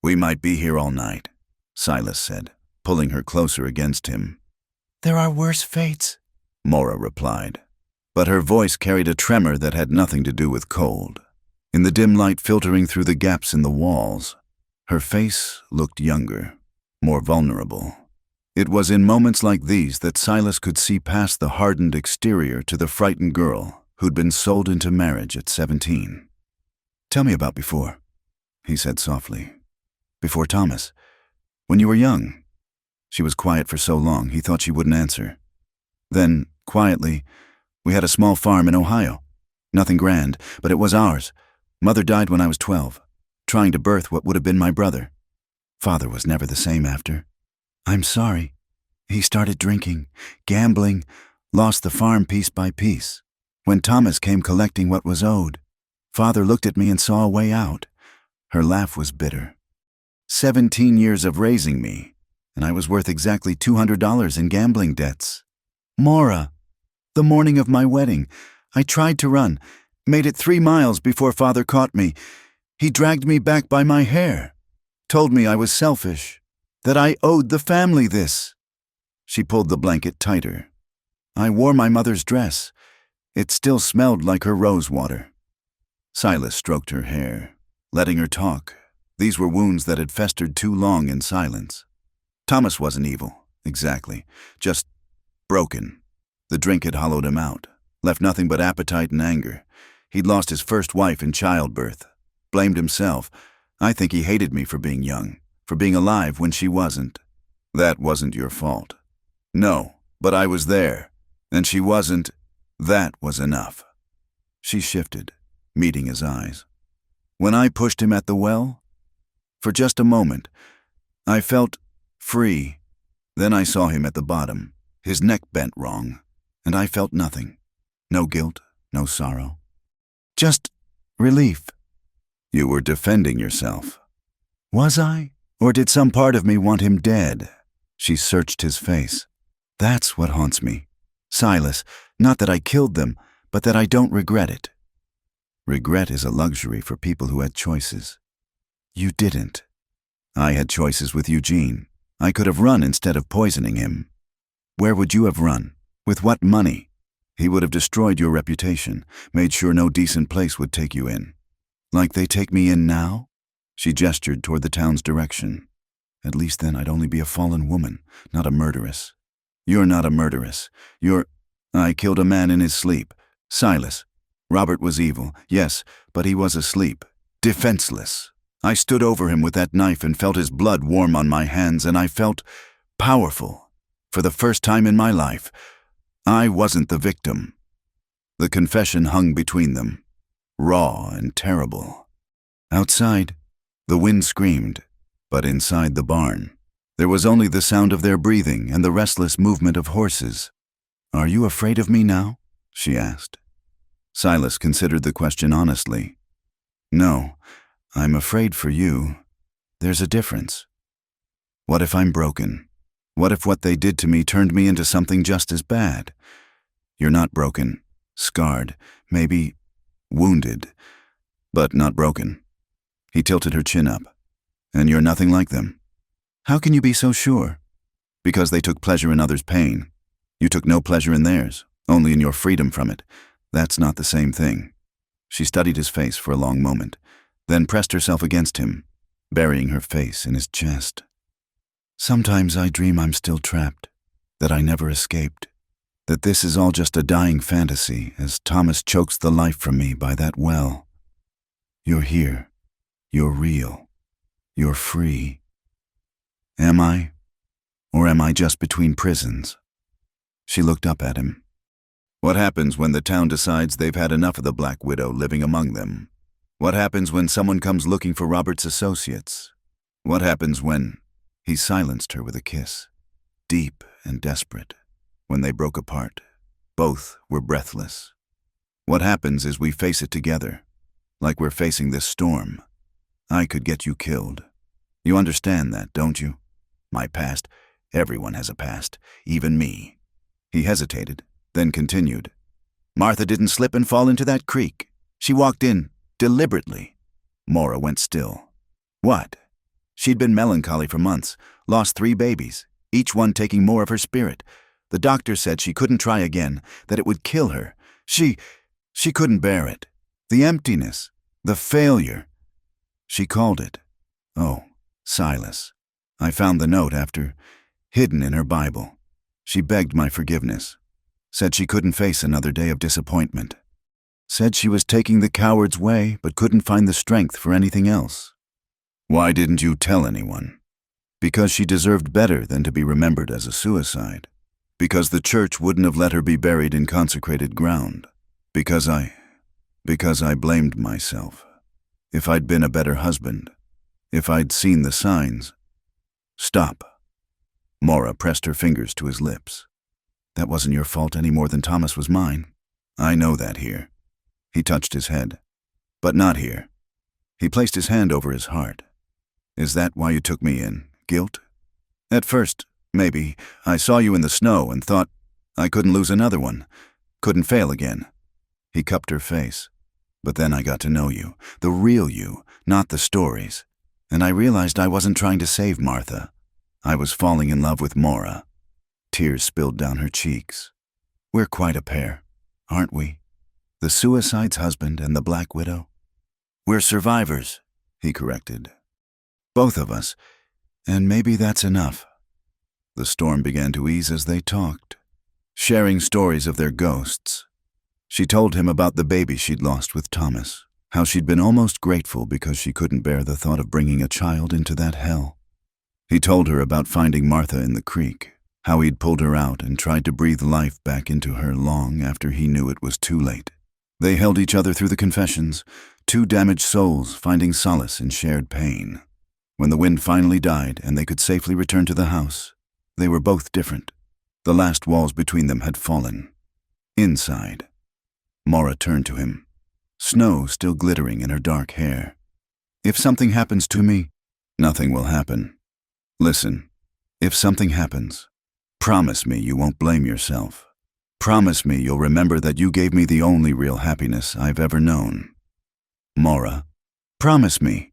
We might be here all night, Silas said, pulling her closer against him. There are worse fates, Mora replied, but her voice carried a tremor that had nothing to do with cold. In the dim light filtering through the gaps in the walls, her face looked younger, more vulnerable. It was in moments like these that Silas could see past the hardened exterior to the frightened girl who'd been sold into marriage at 17. Tell me about before, he said softly. Before Thomas, when you were young. She was quiet for so long he thought she wouldn't answer. Then, quietly, we had a small farm in Ohio. Nothing grand, but it was ours. Mother died when I was 12, trying to birth what would have been my brother. Father was never the same after. I'm sorry. He started drinking, gambling, lost the farm piece by piece. When Thomas came collecting what was owed, Father looked at me and saw a way out. Her laugh was bitter. 17 years of raising me, and I was worth exactly $200 in gambling debts. Mora, the morning of my wedding, I tried to run, made it 3 miles before Father caught me. He dragged me back by my hair, told me I was selfish, that I owed the family this. She pulled the blanket tighter. I wore my mother's dress. It still smelled like her rose water. Silas stroked her hair, letting her talk. These were wounds that had festered too long in silence. Thomas wasn't evil, exactly, just broken. The drink had hollowed him out, left nothing but appetite and anger. He'd lost his first wife in childbirth, blamed himself. I think he hated me for being young, for being alive when she wasn't. That wasn't your fault. No, but I was there, and she wasn't. That was enough. She shifted, meeting his eyes. When I pushed him at the well, for just a moment, I felt free. Then I saw him at the bottom, his neck bent wrong, and I felt nothing. No guilt, no sorrow. Just relief. You were defending yourself. Was I? Or did some part of me want him dead? She searched his face. That's what haunts me. Silas, not that I killed them, but that I don't regret it. Regret is a luxury for people who had choices. You didn't. I had choices with Eugene. I could have run instead of poisoning him. Where would you have run? With what money? He would have destroyed your reputation, made sure no decent place would take you in. Like they take me in now? She gestured toward the town's direction. At least then I'd only be a fallen woman, not a murderess. You're not a murderess. I killed a man in his sleep. Silas. Robert was evil, yes, but he was asleep, defenseless. I stood over him with that knife and felt his blood warm on my hands, and I felt powerful. For the first time in my life, I wasn't the victim. The confession hung between them, raw and terrible. Outside, the wind screamed, but inside the barn, there was only the sound of their breathing and the restless movement of horses. "Are you afraid of me now?" she asked. Silas considered the question honestly. "No, I'm afraid for you. There's a difference. What if I'm broken? What if what they did to me turned me into something just as bad? You're not broken, scarred, maybe wounded, but not broken." He tilted her chin up. "And you're nothing like them. How can you be so sure?" "Because they took pleasure in others' pain. You took no pleasure in theirs, only in your freedom from it. That's not the same thing." She studied his face for a long moment, then pressed herself against him, burying her face in his chest. "Sometimes I dream I'm still trapped, that I never escaped, that this is all just a dying fantasy as Thomas chokes the life from me by that well. You're here. You're real. You're free. Am I? Or am I just between prisons?" She looked up at him. "What happens when the town decides they've had enough of the Black Widow living among them? What happens when someone comes looking for Robert's associates? What happens when—" He silenced her with a kiss, deep and desperate. When they broke apart, both were breathless. "What happens is we face it together, like we're facing this storm. I could get you killed. You understand that, don't you? My past, everyone has a past, even me." He hesitated, then continued. "Martha didn't slip and fall into that creek. She walked in, deliberately." Maura went still. "What?" She'd been melancholy for months, lost 3 babies, each one taking more of her spirit. The doctor said she couldn't try again, that it would kill her. She couldn't bear it. The emptiness, the failure. She called it, oh, Silas. I found the note after, hidden in her Bible. She begged my forgiveness. Said she couldn't face another day of disappointment. Said she was taking the coward's way, but couldn't find the strength for anything else. Why didn't you tell anyone? Because she deserved better than to be remembered as a suicide. Because the church wouldn't have let her be buried in consecrated ground. Because I blamed myself. If I'd been a better husband. If I'd seen the signs. Stop. Maura pressed her fingers to his lips. That wasn't your fault any more than Thomas was mine. I know that here. He touched his head. But not here. He placed his hand over his heart. Is that why you took me in? Guilt? At first, maybe, I saw you in the snow and thought I couldn't lose another one. Couldn't fail again. He cupped her face. But then I got to know you. The real you, not the stories. And I realized I wasn't trying to save Martha. I was falling in love with Maura. Tears spilled down her cheeks. We're quite a pair, aren't we? The suicide's husband and the Black Widow. We're survivors, he corrected. Both of us, and maybe that's enough. The storm began to ease as they talked, sharing stories of their ghosts. She told him about the baby she'd lost with Thomas, how she'd been almost grateful because she couldn't bear the thought of bringing a child into that hell. He told her about finding Martha in the creek, how he'd pulled her out and tried to breathe life back into her long after he knew it was too late. They held each other through the confessions, 2 damaged souls finding solace in shared pain. When the wind finally died and they could safely return to the house, they were both different. The last walls between them had fallen. Inside, Maura turned to him, snow still glittering in her dark hair. If something happens to me, nothing will happen. Listen, if something happens, promise me you won't blame yourself. Promise me you'll remember that you gave me the only real happiness I've ever known. Maura, promise me.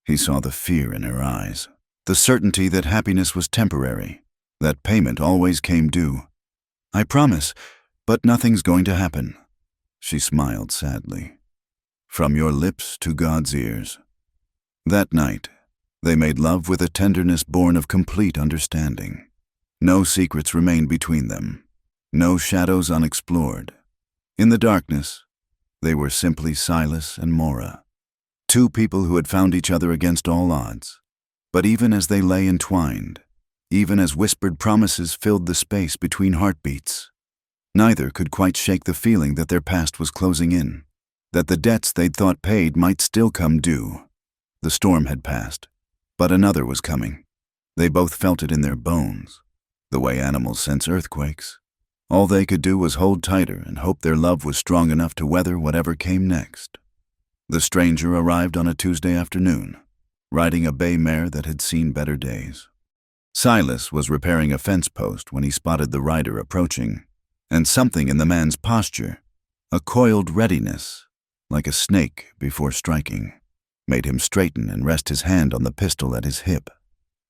He saw the fear in her eyes, the certainty that happiness was temporary, that payment always came due. I promise, but nothing's going to happen. She smiled sadly. From your lips to God's ears. That night, they made love with a tenderness born of complete understanding. No secrets remained between them, no shadows unexplored. In the darkness, they were simply Silas and Maura, 2 people who had found each other against all odds. But even as they lay entwined, even as whispered promises filled the space between heartbeats. Neither could quite shake the feeling that their past was closing in, that the debts they'd thought paid might still come due. The storm had passed, but another was coming. They both felt it in their bones, the way animals sense earthquakes. All they could do was hold tighter and hope their love was strong enough to weather whatever came next. The stranger arrived on a Tuesday afternoon, riding a bay mare that had seen better days. Silas was repairing a fence post when he spotted the rider approaching, and something in the man's posture, a coiled readiness, like a snake before striking, made him straighten and rest his hand on the pistol at his hip.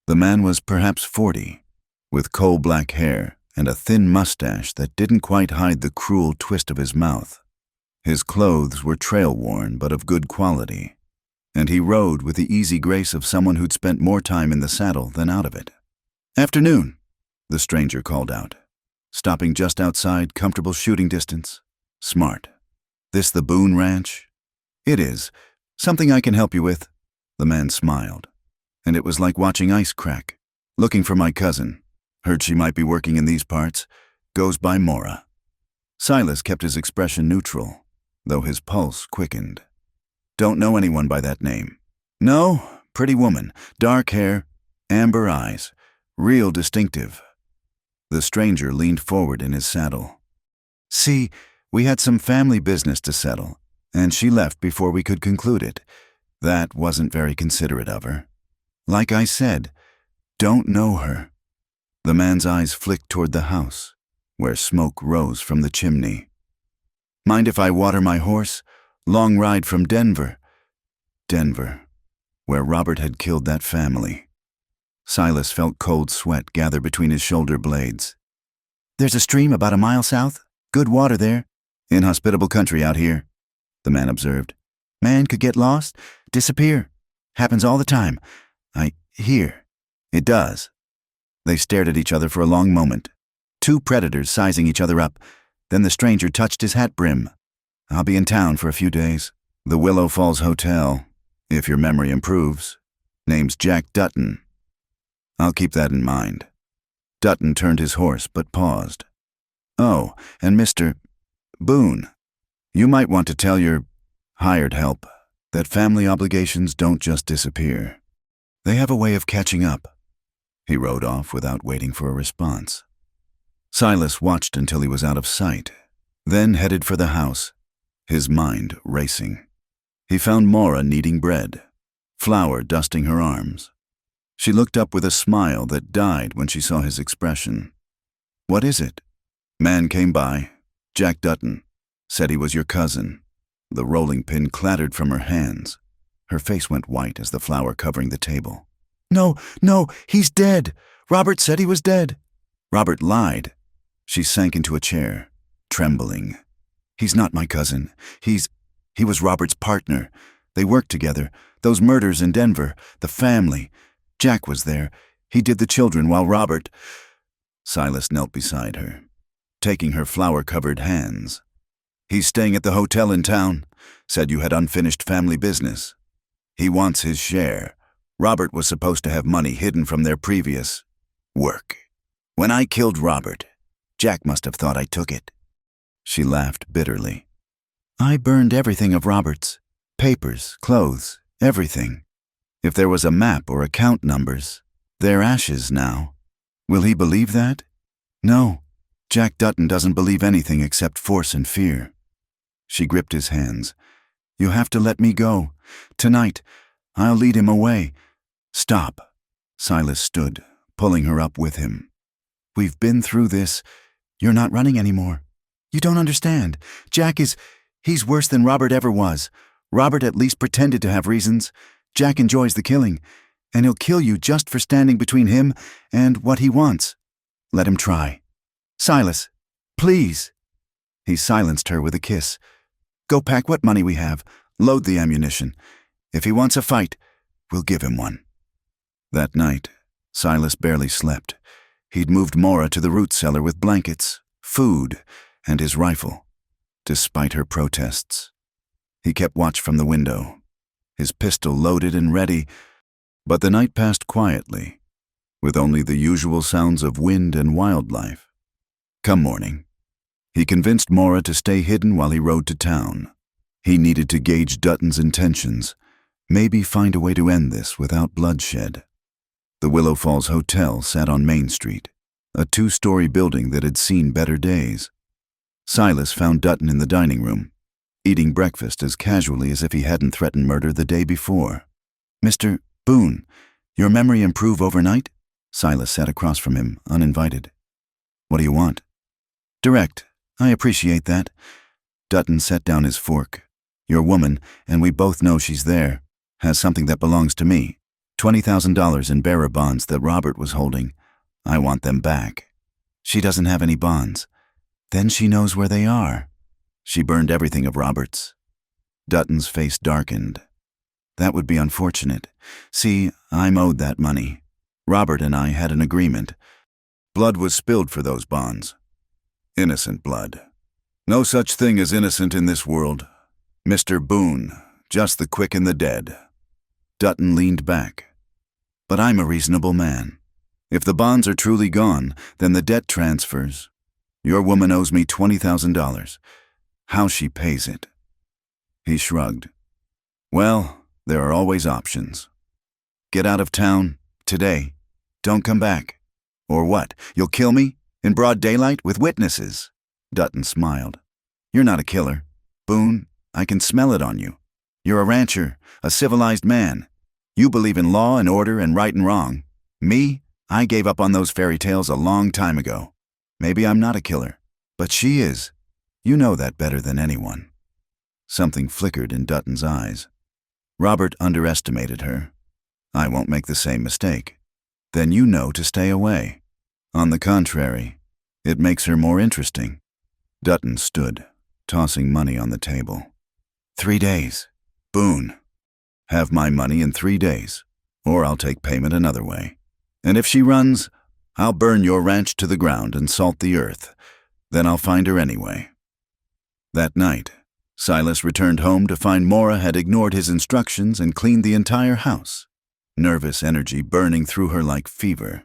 The man was perhaps 40, with coal-black hair and a thin mustache that didn't quite hide the cruel twist of his mouth. His clothes were trail-worn but of good quality, and he rode with the easy grace of someone who'd spent more time in the saddle than out of it. "Afternoon," the stranger called out, stopping just outside comfortable shooting distance. "Smart. This the Boone Ranch?" "It is. Something I can help you with?" The man smiled, and it was like watching ice crack. "Looking for my cousin. Heard she might be working in these parts. Goes by Mora." Silas kept his expression neutral, though his pulse quickened. "Don't know anyone by that name." "No, pretty woman, dark hair, amber eyes, real distinctive." The stranger leaned forward in his saddle. "See, we had some family business to settle, and she left before we could conclude it. That wasn't very considerate of her. Like I said, don't know her." The man's eyes flicked toward the house, where smoke rose from the chimney. "Mind if I water my horse? Long ride from Denver." Denver, where Robert had killed that family. Silas felt cold sweat gather between his shoulder blades. "There's a stream about a mile south. Good water there. Inhospitable country out here," the man observed. "Man could get lost, disappear. Happens all the time. I hear. It does." They stared at each other for a long moment, two predators sizing each other up. Then the stranger touched his hat brim. "I'll be in town for a few days. The Willow Falls Hotel, if your memory improves. Name's Jack Dutton." "I'll keep that in mind." Dutton turned his horse but paused. "Oh, and Mr. Boone, you might want to tell your hired help that family obligations don't just disappear. They have a way of catching up." He rode off without waiting for a response. Silas watched until he was out of sight, then headed for the house, his mind racing. He found Mora kneading bread, flour dusting her arms. She looked up with a smile that died when she saw his expression. "What is it?" "Man came by, Jack Dutton. Said he was your cousin." The rolling pin clattered from her hands. Her face went white as the flour covering the table. No, he's dead. Robert said he was dead." "Robert lied." She sank into a chair, trembling. "He's not my cousin. He was Robert's partner. They worked together. Those murders in Denver, the family. Jack was there. He did the children while Robert—" Silas knelt beside her, taking her flour-covered hands. "He's staying at the hotel in town. Said you had unfinished family business. He wants his share. Robert was supposed to have money hidden from their previous work. When I killed Robert, Jack must have thought I took it." She laughed bitterly. "I burned everything of Robert's. Papers, clothes, everything. If there was a map or account numbers, they're ashes now. Will he believe that? No. Jack Dutton doesn't believe anything except force and fear." She gripped his hands. "You have to let me go. Tonight, I'll lead him away." "Stop." Silas stood, pulling her up with him. "We've been through this. You're not running anymore. You don't understand. He's worse than Robert ever was. Robert at least pretended to have reasons. Jack enjoys the killing, and he'll kill you just for standing between him and what he wants. Let him try. Silas, please." He silenced her with a kiss. "Go pack what money we have. Load the ammunition. If he wants a fight, we'll give him one." That night, Silas barely slept. He'd moved Mora to the root cellar with blankets, food, and his rifle, despite her protests. He kept watch from the window, his pistol loaded and ready, but the night passed quietly, with only the usual sounds of wind and wildlife. Come morning, he convinced Maura to stay hidden while he rode to town. He needed to gauge Dutton's intentions, maybe find a way to end this without bloodshed. The Willow Falls Hotel sat on Main Street, a 2-story building that had seen better days. Silas found Dutton in the dining room, eating breakfast as casually as if he hadn't threatened murder the day before. "Mr. Boone, your memory improve overnight?" Silas sat across from him, uninvited. "What do you want?" "Direct. I appreciate that." Dutton set down his fork. "Your woman, and we both know she's there, has something that belongs to me. $20,000 in bearer bonds that Robert was holding. I want them back." "She doesn't have any bonds." "Then she knows where they are." "She burned everything of Robert's." Dutton's face darkened. "That would be unfortunate. See, I'm owed that money. Robert and I had an agreement. Blood was spilled for those bonds. Innocent blood. No such thing as innocent in this world. Mr. Boone, just the quick and the dead." Dutton leaned back. "But I'm a reasonable man. If the bonds are truly gone, then the debt transfers. Your woman owes me $20,000. How she pays it." He shrugged. "Well, there are always options. Get out of town, today. Don't come back. Or what, you'll kill me? In broad daylight, with witnesses?" Dutton smiled. "You're not a killer. Boone, I can smell it on you. You're a rancher, a civilized man. You believe in law and order and right and wrong. Me, I gave up on those fairy tales a long time ago. Maybe I'm not a killer, but she is. You know that better than anyone." Something flickered in Dutton's eyes. "Robert underestimated her. I won't make the same mistake. Then you know to stay away. On the contrary, it makes her more interesting." Dutton stood, tossing money on the table. 3 days. "Boone, have my money in 3 days, or I'll take payment another way. And if she runs, I'll burn your ranch to the ground and salt the earth. Then I'll find her anyway." That night, Silas returned home to find Maura had ignored his instructions and cleaned the entire house, nervous energy burning through her like fever.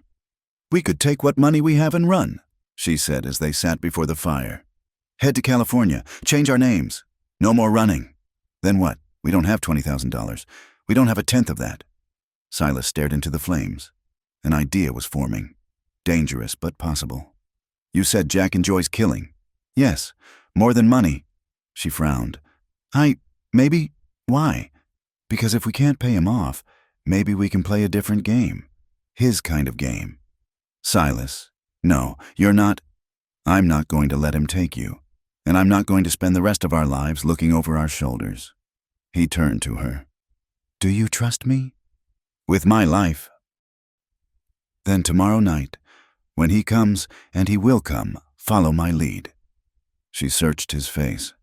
"We could take what money we have and run," she said as they sat before the fire. "Head to California, change our names. No more running." "Then what? We don't have $20,000. We don't have a tenth of that." Silas stared into the flames. An idea was forming. Dangerous, but possible. "You said Jack enjoys killing." "Yes, more than money." She frowned. Maybe. Why?" "Because if we can't pay him off, maybe we can play a different game. His kind of game." "Silas, no, you're not. I'm not going to let him take you, and I'm not going to spend the rest of our lives looking over our shoulders." He turned to her. "Do you trust me?" "With my life." "Then tomorrow night, when he comes, and he will come, follow my lead." She searched his face,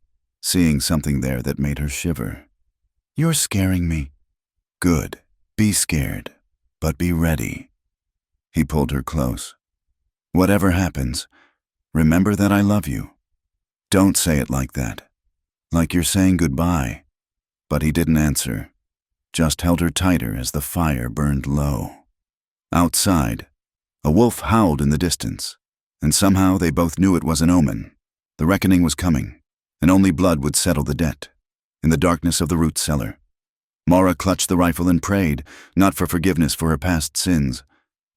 seeing something there that made her shiver. "You're scaring me." "Good. Be scared, but be ready." He pulled her close. "Whatever happens, remember that I love you. Don't say it like that, like you're saying goodbye." But he didn't answer, just held her tighter as the fire burned low. Outside, a wolf howled in the distance, and somehow they both knew it was an omen. The reckoning was coming, and only blood would settle the debt. In the darkness of the root cellar, Maura clutched the rifle and prayed, not for forgiveness for her past sins,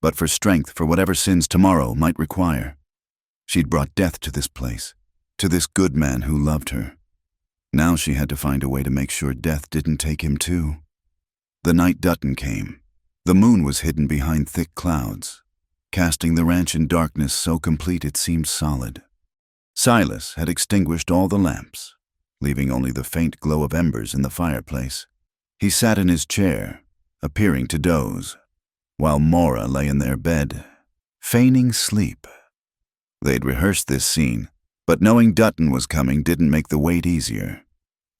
but for strength for whatever sins tomorrow might require. She'd brought death to this place, to this good man who loved her. Now she had to find a way to make sure death didn't take him too. The night Dutton came. The moon was hidden behind thick clouds, casting the ranch in darkness so complete it seemed solid. Silas had extinguished all the lamps, leaving only the faint glow of embers in the fireplace. He sat in his chair, appearing to doze, while Maura lay in their bed, feigning sleep. They'd rehearsed this scene, but knowing Dutton was coming didn't make the wait easier.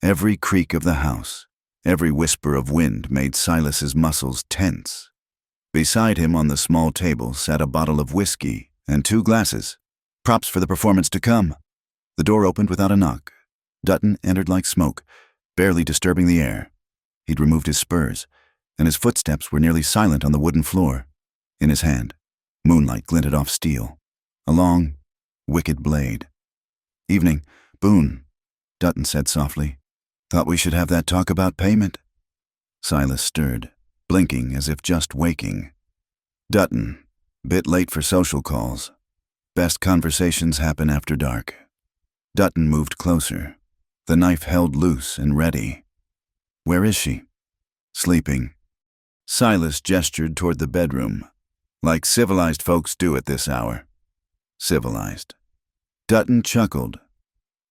Every creak of the house, every whisper of wind made Silas's muscles tense. Beside him on the small table sat a bottle of whiskey and 2 glasses, props for the performance to come. The door opened without a knock. Dutton entered like smoke, barely disturbing the air. He'd removed his spurs, and his footsteps were nearly silent on the wooden floor. In his hand, moonlight glinted off steel. A long, wicked blade. "Evening, Boone," Dutton said softly. "Thought we should have that talk about payment." Silas stirred, blinking as if just waking. "Dutton, bit late for social calls. Best conversations happen after dark." Dutton moved closer, the knife held loose and ready. "Where is she?" "Sleeping." Silas gestured toward the bedroom, like civilized folks do at this hour. Civilized. Dutton chuckled.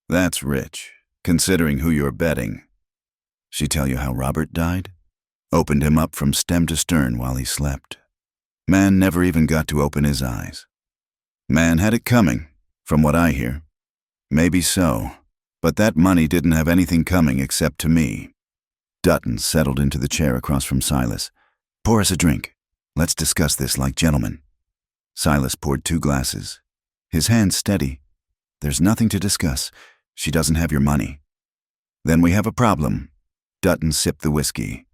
"That's rich, considering who you're betting." "She tell you how Robert died?" "Opened him up from stem to stern while he slept. Man never even got to open his eyes." "Man had it coming, from what I hear." "Maybe so, but that money didn't have anything coming except to me." Dutton settled into the chair across from Silas. "Pour us a drink. Let's discuss this like gentlemen." Silas poured 2 glasses, his hand steady. "There's nothing to discuss. She doesn't have your money." "Then we have a problem." Dutton sipped the whiskey.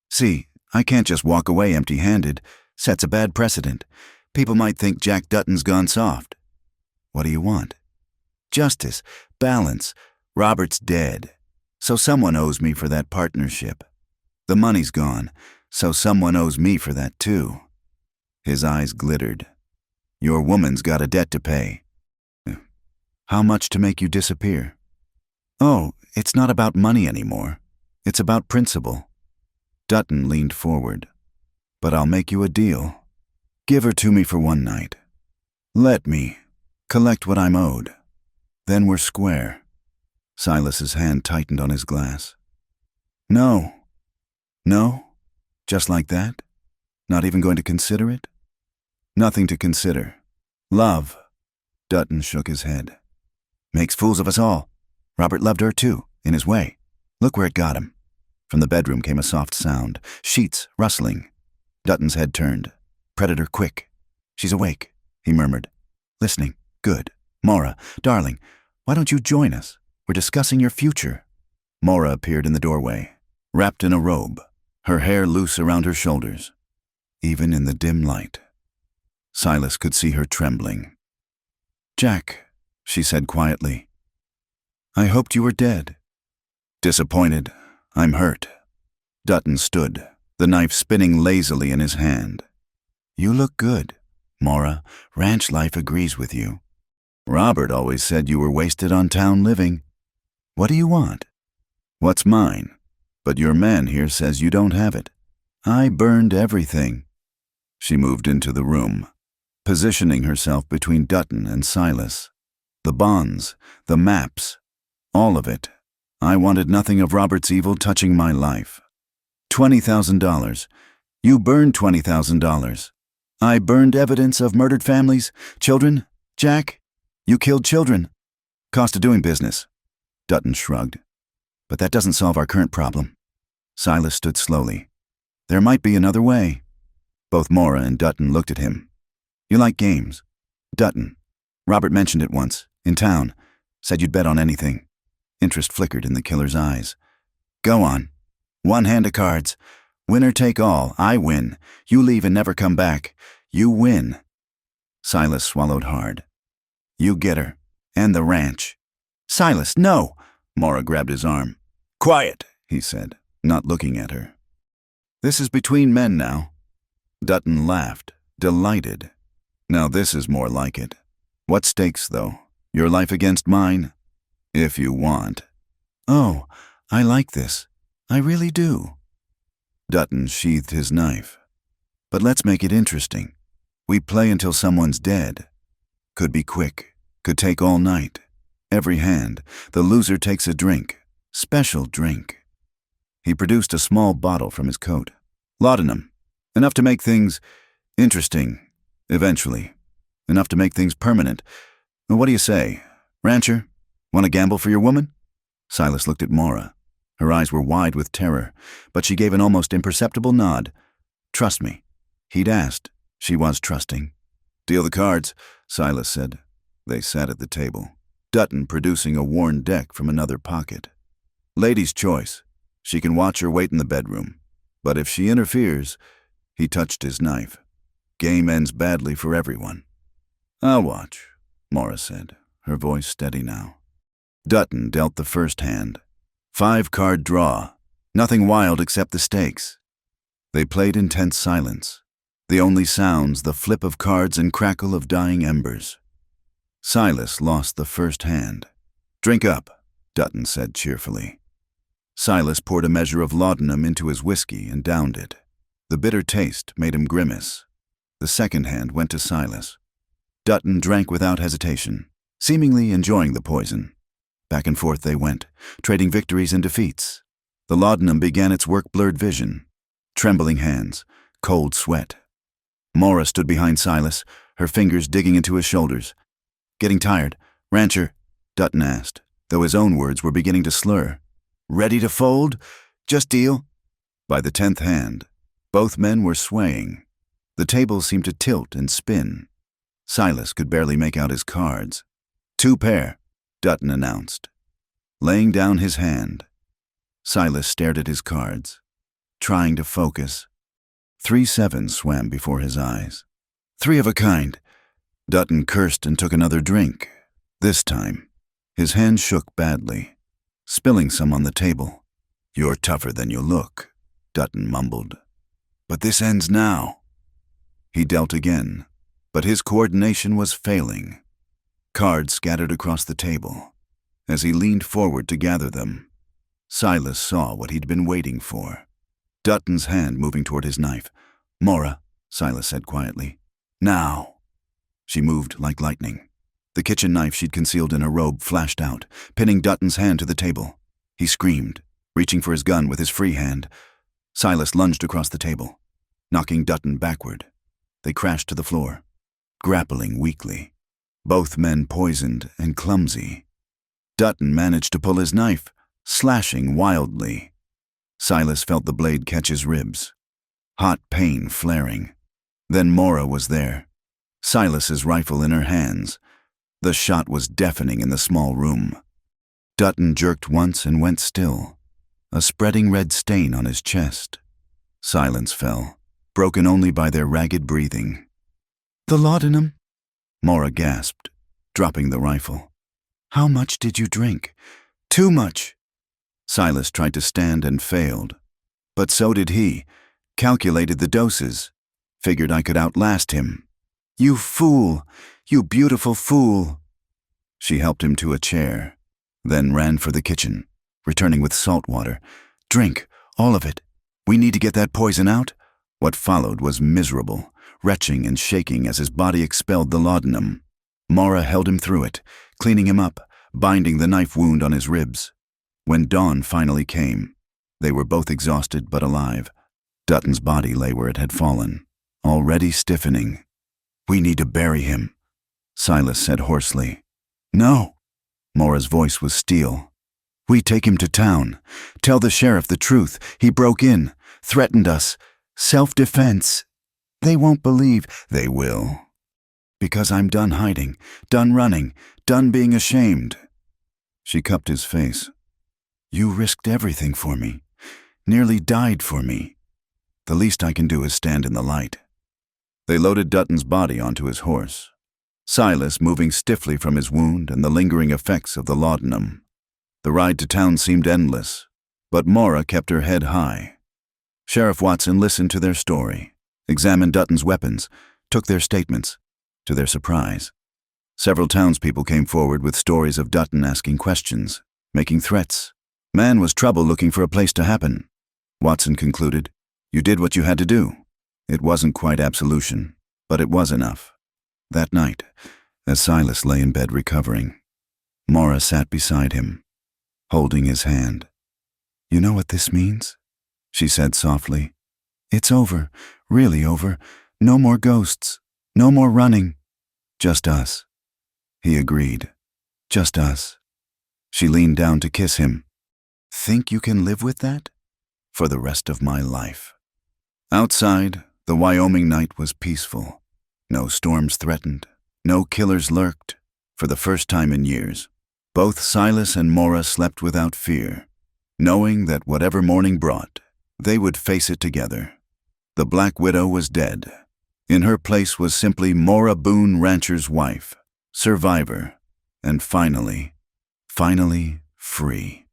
"See, I can't just walk away empty-handed. Sets a bad precedent. People might think Jack Dutton's gone soft." "What do you want?" "Justice, balance. Robert's dead, so someone owes me for that partnership. The money's gone, so someone owes me for that too." His eyes glittered. "Your woman's got a debt to pay." "How much to make you disappear?" "Oh, it's not about money anymore. It's about principle." Dutton leaned forward. "But I'll make you a deal. Give her to me for one night. Let me collect what I'm owed. Then we're square." Silas's hand tightened on his glass. "No. No? Just like that? Not even going to consider it?" "Nothing to consider. Love." Dutton shook his head. "Makes fools of us all. Robert loved her too, in his way. Look where it got him." From the bedroom came a soft sound, sheets rustling. Dutton's head turned. "Predator, quick." "She's awake," he murmured. "Listening. Good. Mora, darling, why don't you join us? We're discussing your future." Mora appeared in the doorway, wrapped in a robe, her hair loose around her shoulders. Even in the dim light, Silas could see her trembling. "Jack," she said quietly, "I hoped you were dead." "Disappointed. I'm hurt." Dutton stood, the knife spinning lazily in his hand. "You look good, Mora. Ranch life agrees with you. Robert always said you were wasted on town living. What do you want?" "What's mine? But your man here says you don't have it. I burned everything." She moved into the room, positioning herself between Dutton and Silas. "The bonds, the maps, all of it. I wanted nothing of Robert's evil touching my life. $20,000. You burned $20,000. I burned evidence of murdered families, children. Jack, you killed children. Cost of doing business." Dutton shrugged. "But that doesn't solve our current problem." Silas stood slowly. "There might be another way." Both Mora and Dutton looked at him. "You like games?" "Dutton. Robert mentioned it once, in town. Said you'd bet on anything." Interest flickered in the killer's eyes. "Go on. One hand of cards. Winner take all. I win. You leave and never come back. You win." Silas swallowed hard. "You get her. And the ranch." "Silas, no!" Mora grabbed his arm. "Quiet," he said, not looking at her. "This is between men now." Dutton laughed, delighted. "Now this is more like it. What stakes, though? Your life against mine? If you want." "Oh, I like this. I really do." Dutton sheathed his knife. "But let's make it interesting. We play until someone's dead. Could be quick, could take all night. Every hand, the loser takes a drink. Special drink." He produced a small bottle from his coat. "Laudanum. Enough to make things interesting, eventually. Enough to make things permanent. What do you say? Rancher, want to gamble for your woman?" Silas looked at Mora. Her eyes were wide with terror, but she gave an almost imperceptible nod. "Trust me." He'd asked. She was trusting. "Deal the cards," Silas said. They sat at the table, Dutton producing a worn deck from another pocket. "Lady's choice. She can watch or wait in the bedroom. But if she interferes," he touched his knife, Game ends badly for everyone. I'll watch, Mora said, her voice steady now. Dutton dealt the first hand. 5-card draw. Nothing wild except the stakes. They played in tense silence. The only sounds, the flip of cards and crackle of dying embers. Silas lost the first hand. Drink up, Dutton said cheerfully. Silas poured a measure of laudanum into his whiskey and downed it. The bitter taste made him grimace. The second hand went to Silas. Dutton drank without hesitation, seemingly enjoying the poison. Back and forth they went, trading victories and defeats. The laudanum began its work-blurred vision. Trembling hands, cold sweat. Mora stood behind Silas, her fingers digging into his shoulders. Getting tired, rancher? Dutton asked, though his own words were beginning to slur. Ready to fold? Just deal? By the 10th hand, both men were swaying. The table seemed to tilt and spin. Silas could barely make out his cards. 2 pair, Dutton announced. Laying down his hand, Silas stared at his cards, trying to focus. 3 sevens swam before his eyes. 3 of a kind. Dutton cursed and took another drink. This time, his hand shook badly, spilling some on the table. You're tougher than you look, Dutton mumbled. But this ends now. He dealt again, but his coordination was failing. Cards scattered across the table. As he leaned forward to gather them, Silas saw what he'd been waiting for. Dutton's hand moving toward his knife. Mora, Silas said quietly. Now. She moved like lightning. The kitchen knife she'd concealed in her robe flashed out, pinning Dutton's hand to the table. He screamed, reaching for his gun with his free hand. Silas lunged across the table, knocking Dutton backward. They crashed to the floor, grappling weakly. Both men poisoned and clumsy. Dutton managed to pull his knife, slashing wildly. Silas felt the blade catch his ribs, hot pain flaring. Then Mora was there, Silas's rifle in her hands. The shot was deafening in the small room. Dutton jerked once and went still, a spreading red stain on his chest. Silence fell, broken only by their ragged breathing. The laudanum? Mora gasped, dropping the rifle. How much did you drink? Too much. Silas tried to stand and failed. But so did he, calculated the doses, figured I could outlast him. You fool! You beautiful fool! She helped him to a chair, then ran for the kitchen, returning with salt water. Drink, all of it. We need to get that poison out. What followed was miserable, retching and shaking as his body expelled the laudanum. Mora held him through it, cleaning him up, binding the knife wound on his ribs. When dawn finally came, they were both exhausted but alive. Dutton's body lay where it had fallen, already stiffening. We need to bury him, Silas said hoarsely. No. Mora's voice was steel. We take him to town. Tell the sheriff the truth. He broke in, threatened us. Self-defense. They won't believe. They will. Because I'm done hiding, done running, done being ashamed. She cupped his face. You risked everything for me, nearly died for me. The least I can do is stand in the light. They loaded Dutton's body onto his horse, Silas moving stiffly from his wound and the lingering effects of the laudanum. The ride to town seemed endless, but Mora kept her head high. Sheriff Watson listened to their story, examined Dutton's weapons, took their statements. To their surprise, several townspeople came forward with stories of Dutton asking questions, making threats. Man was trouble looking for a place to happen. Watson concluded, You did what you had to do. It wasn't quite absolution, but it was enough. That night, as Silas lay in bed recovering, Mora sat beside him, holding his hand. You know what this means? She said softly. It's over, really over. No more ghosts, no more running. Just us. He agreed. Just us. She leaned down to kiss him. Think you can live with that? For the rest of my life. Outside, the Wyoming night was peaceful. No storms threatened. No killers lurked. For the first time in years, both Silas and Mora slept without fear, knowing that whatever morning brought, they would face it together. The Black Widow was dead. In her place was simply Mora Boone, rancher's wife, survivor, and finally free.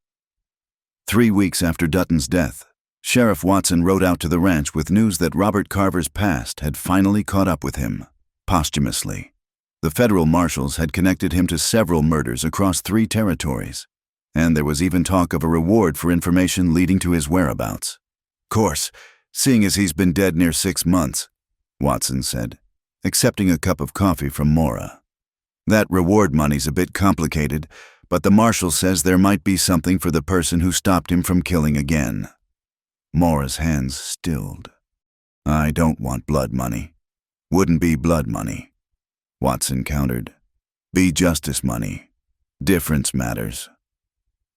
3 weeks after Dutton's death, Sheriff Watson rode out to the ranch with news that Robert Carver's past had finally caught up with him, posthumously. The federal marshals had connected him to several murders across 3 territories, and there was even talk of a reward for information leading to his whereabouts. "Course, seeing as he's been dead near 6 months," Watson said, accepting a cup of coffee from Mora. "That reward money's a bit complicated, but the marshal says there might be something for the person who stopped him from killing again." Mora's hands stilled. "I don't want blood money. Wouldn't be blood money," Watson countered. "Be justice money. Difference matters."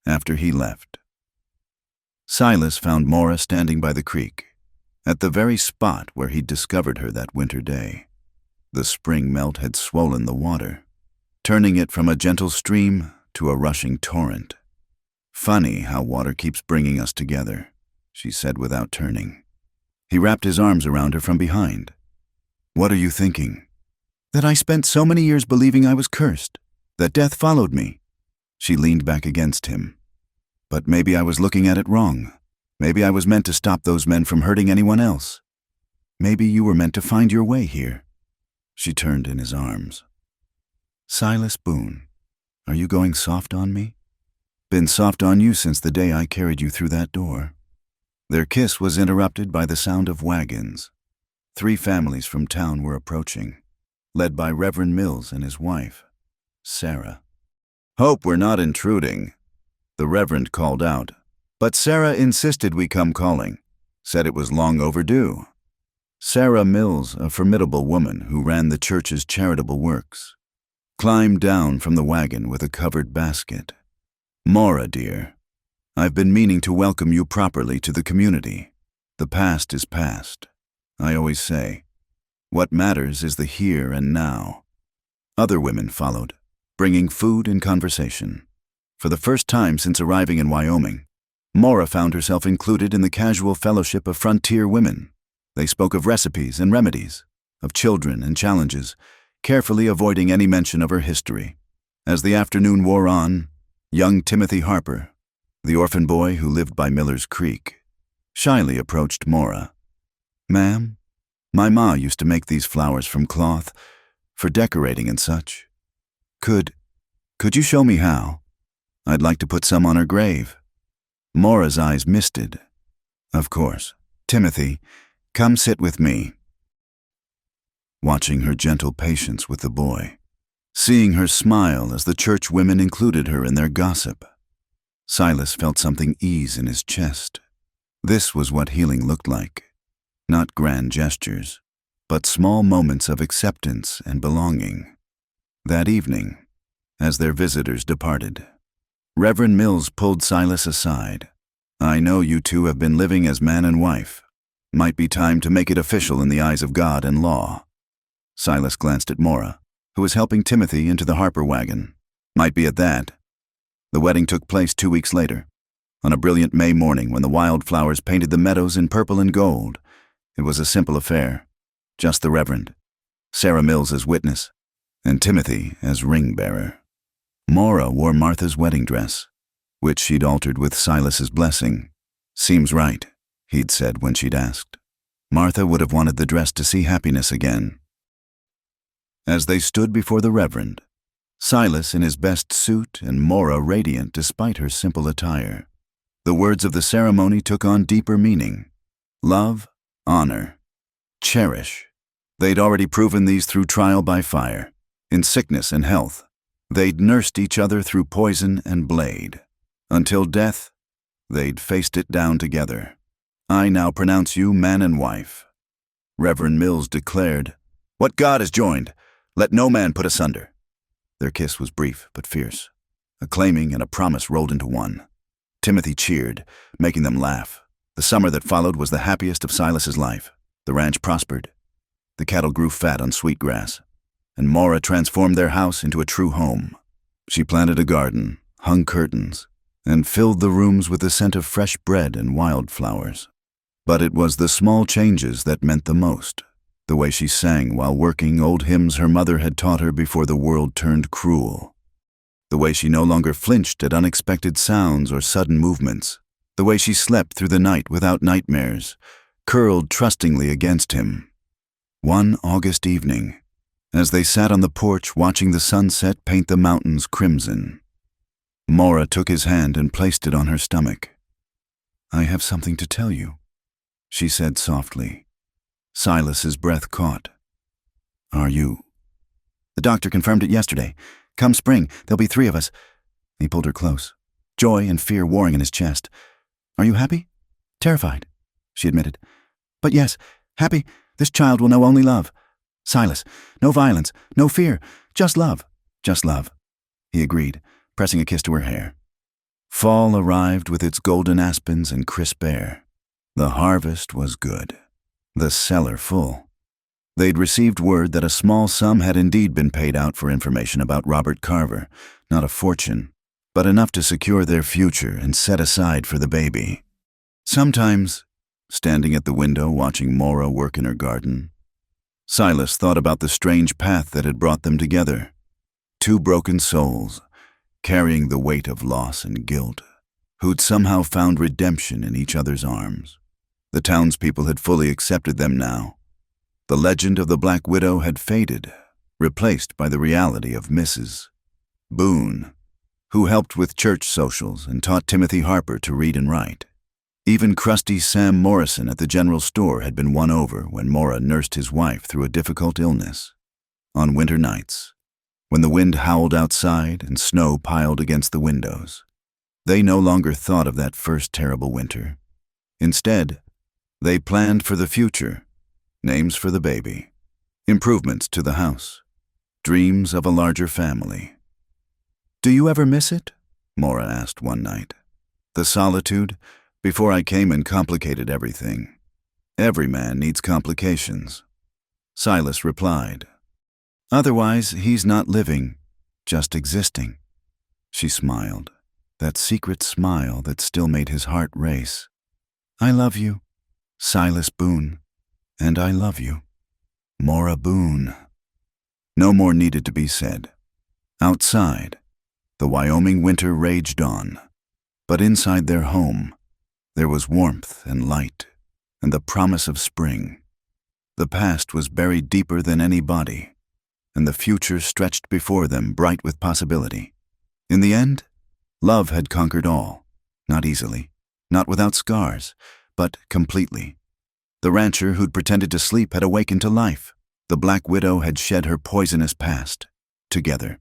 After he left, Silas found Mora standing by the creek, at the very spot where he'd discovered her that winter day. The spring melt had swollen the water, turning it from a gentle stream to a rushing torrent. "Funny how water keeps bringing us together," she said without turning. He wrapped his arms around her from behind. "What are you thinking?" "That I spent so many years believing I was cursed, that death followed me." She leaned back against him. "But maybe I was looking at it wrong. Maybe I was meant to stop those men from hurting anyone else. Maybe you were meant to find your way here." She turned in his arms. "Silas Boone, are you going soft on me?" "Been soft on you since the day I carried you through that door." Their kiss was interrupted by the sound of wagons. 3 families from town were approaching, led by Reverend Mills and his wife, Sarah. "Hope we're not intruding," the Reverend called out, but Sarah insisted we come calling, said it was long overdue. Sarah Mills, a formidable woman who ran the church's charitable works, climbed down from the wagon with a covered basket. "Mora, dear, I've been meaning to welcome you properly to the community. The past is past. I always say, what matters is the here and now." Other women followed, bringing food and conversation. For the first time since arriving in Wyoming, Mora found herself included in the casual fellowship of frontier women. They spoke of recipes and remedies, of children and challenges, carefully avoiding any mention of her history. As the afternoon wore on, young Timothy Harper, the orphan boy who lived by Miller's Creek, shyly approached Mora. "Ma'am, my ma used to make these flowers from cloth, for decorating and such. Could you show me how? I'd like to put some on her grave." Mora's eyes misted. "Of course. Timothy, come sit with me." Watching her gentle patience with the boy, seeing her smile as the church women included her in their gossip, Silas felt something ease in his chest. This was what healing looked like. Not grand gestures, but small moments of acceptance and belonging. That evening, as their visitors departed, Reverend Mills pulled Silas aside. "I know you two have been living as man and wife. Might be time to make it official in the eyes of God and law." Silas glanced at Mora, who was helping Timothy into the Harper wagon. "Might be at that." The wedding took place 2 weeks later, on a brilliant May morning when the wildflowers painted the meadows in purple and gold. It was a simple affair. Just the Reverend, Sarah Mills as witness, and Timothy as ring-bearer. Mora wore Martha's wedding dress, which she'd altered with Silas's blessing. "Seems right," he'd said when she'd asked. Martha would have wanted the dress to see happiness again. As they stood before the Reverend, Silas in his best suit and Mora radiant despite her simple attire, the words of the ceremony took on deeper meaning. Love, honor, cherish. They'd already proven these through trial by fire, in sickness and health. They'd nursed each other through poison and blade. Until death, they'd faced it down together. "I now pronounce you man and wife." Reverend Mills declared, "What God has joined, let no man put asunder." Their kiss was brief but fierce. A claiming and a promise rolled into one. Timothy cheered, making them laugh. The summer that followed was the happiest of Silas's life. The ranch prospered. The cattle grew fat on sweet grass, and Mora transformed their house into a true home. She planted a garden, hung curtains, and filled the rooms with the scent of fresh bread and wildflowers. But it was the small changes that meant the most. The way she sang while working old hymns her mother had taught her before the world turned cruel. The way she no longer flinched at unexpected sounds or sudden movements. The way she slept through the night without nightmares, curled trustingly against him. One August evening, as they sat on the porch watching the sunset paint the mountains crimson, Maura took his hand and placed it on her stomach. "I have something to tell you," she said softly. Silas's breath caught. "Are you?" "The doctor confirmed it yesterday. Come spring, there'll be 3 of us." He pulled her close, joy and fear warring in his chest. "Are you happy?" "Terrified," she admitted. "But yes, happy. This child will know only love. Silas, no violence, no fear, just love, just love," he agreed, pressing a kiss to her hair. Fall arrived with its golden aspens and crisp air. The harvest was good, the cellar full. They'd received word that a small sum had indeed been paid out for information about Robert Carver, not a fortune, but enough to secure their future and set aside for the baby. Sometimes, standing at the window watching Maura work in her garden, Silas thought about the strange path that had brought them together. 2 broken souls, carrying the weight of loss and guilt, who'd somehow found redemption in each other's arms. The townspeople had fully accepted them now. The legend of the Black Widow had faded, replaced by the reality of Mrs. Boone, who helped with church socials and taught Timothy Harper to read and write. Even crusty Sam Morrison at the general store had been won over when Maura nursed his wife through a difficult illness. On winter nights, when the wind howled outside and snow piled against the windows, they no longer thought of that first terrible winter. Instead, they planned for the future, names for the baby, improvements to the house, dreams of a larger family. "Do you ever miss it?" Maura asked one night. "The solitude, before I came and complicated everything. Every man needs complications." Silas replied. "Otherwise, he's not living, just existing." She smiled, that secret smile that still made his heart race. "I love you, Silas Boone, and I love you, Maura Boone." No more needed to be said. Outside, the Wyoming winter raged on, but inside their home, there was warmth and light, and the promise of spring. The past was buried deeper than any body, and the future stretched before them bright with possibility. In the end, love had conquered all, not easily, not without scars, but completely. The rancher who'd pretended to sleep had awakened to life. The Black Widow had shed her poisonous past. Together,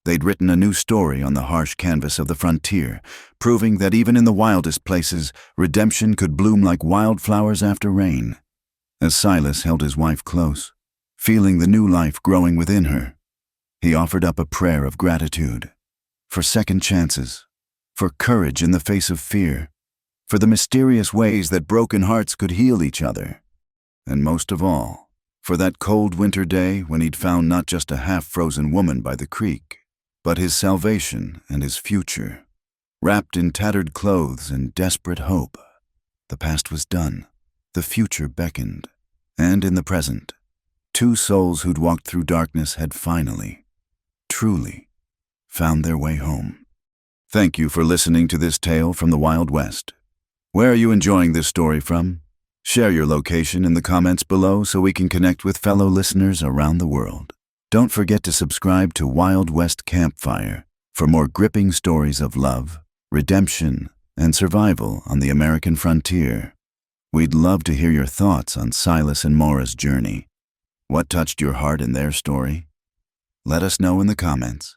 they'd written a new story on the harsh canvas of the frontier, proving that even in the wildest places, redemption could bloom like wildflowers after rain. As Silas held his wife close, feeling the new life growing within her, he offered up a prayer of gratitude, for second chances, for courage in the face of fear, for the mysterious ways that broken hearts could heal each other, and most of all, for that cold winter day when he'd found not just a half-frozen woman by the creek, but his salvation and his future. Wrapped in tattered clothes and desperate hope, the past was done, the future beckoned, and in the present, 2 souls who'd walked through darkness had finally, truly, found their way home. Thank you for listening to this tale from the Wild West. Where are you enjoying this story from? Share your location in the comments below so we can connect with fellow listeners around the world. Don't forget to subscribe to Wild West Campfire for more gripping stories of love, redemption, and survival on the American frontier. We'd love to hear your thoughts on Silas and Maura's journey. What touched your heart in their story? Let us know in the comments.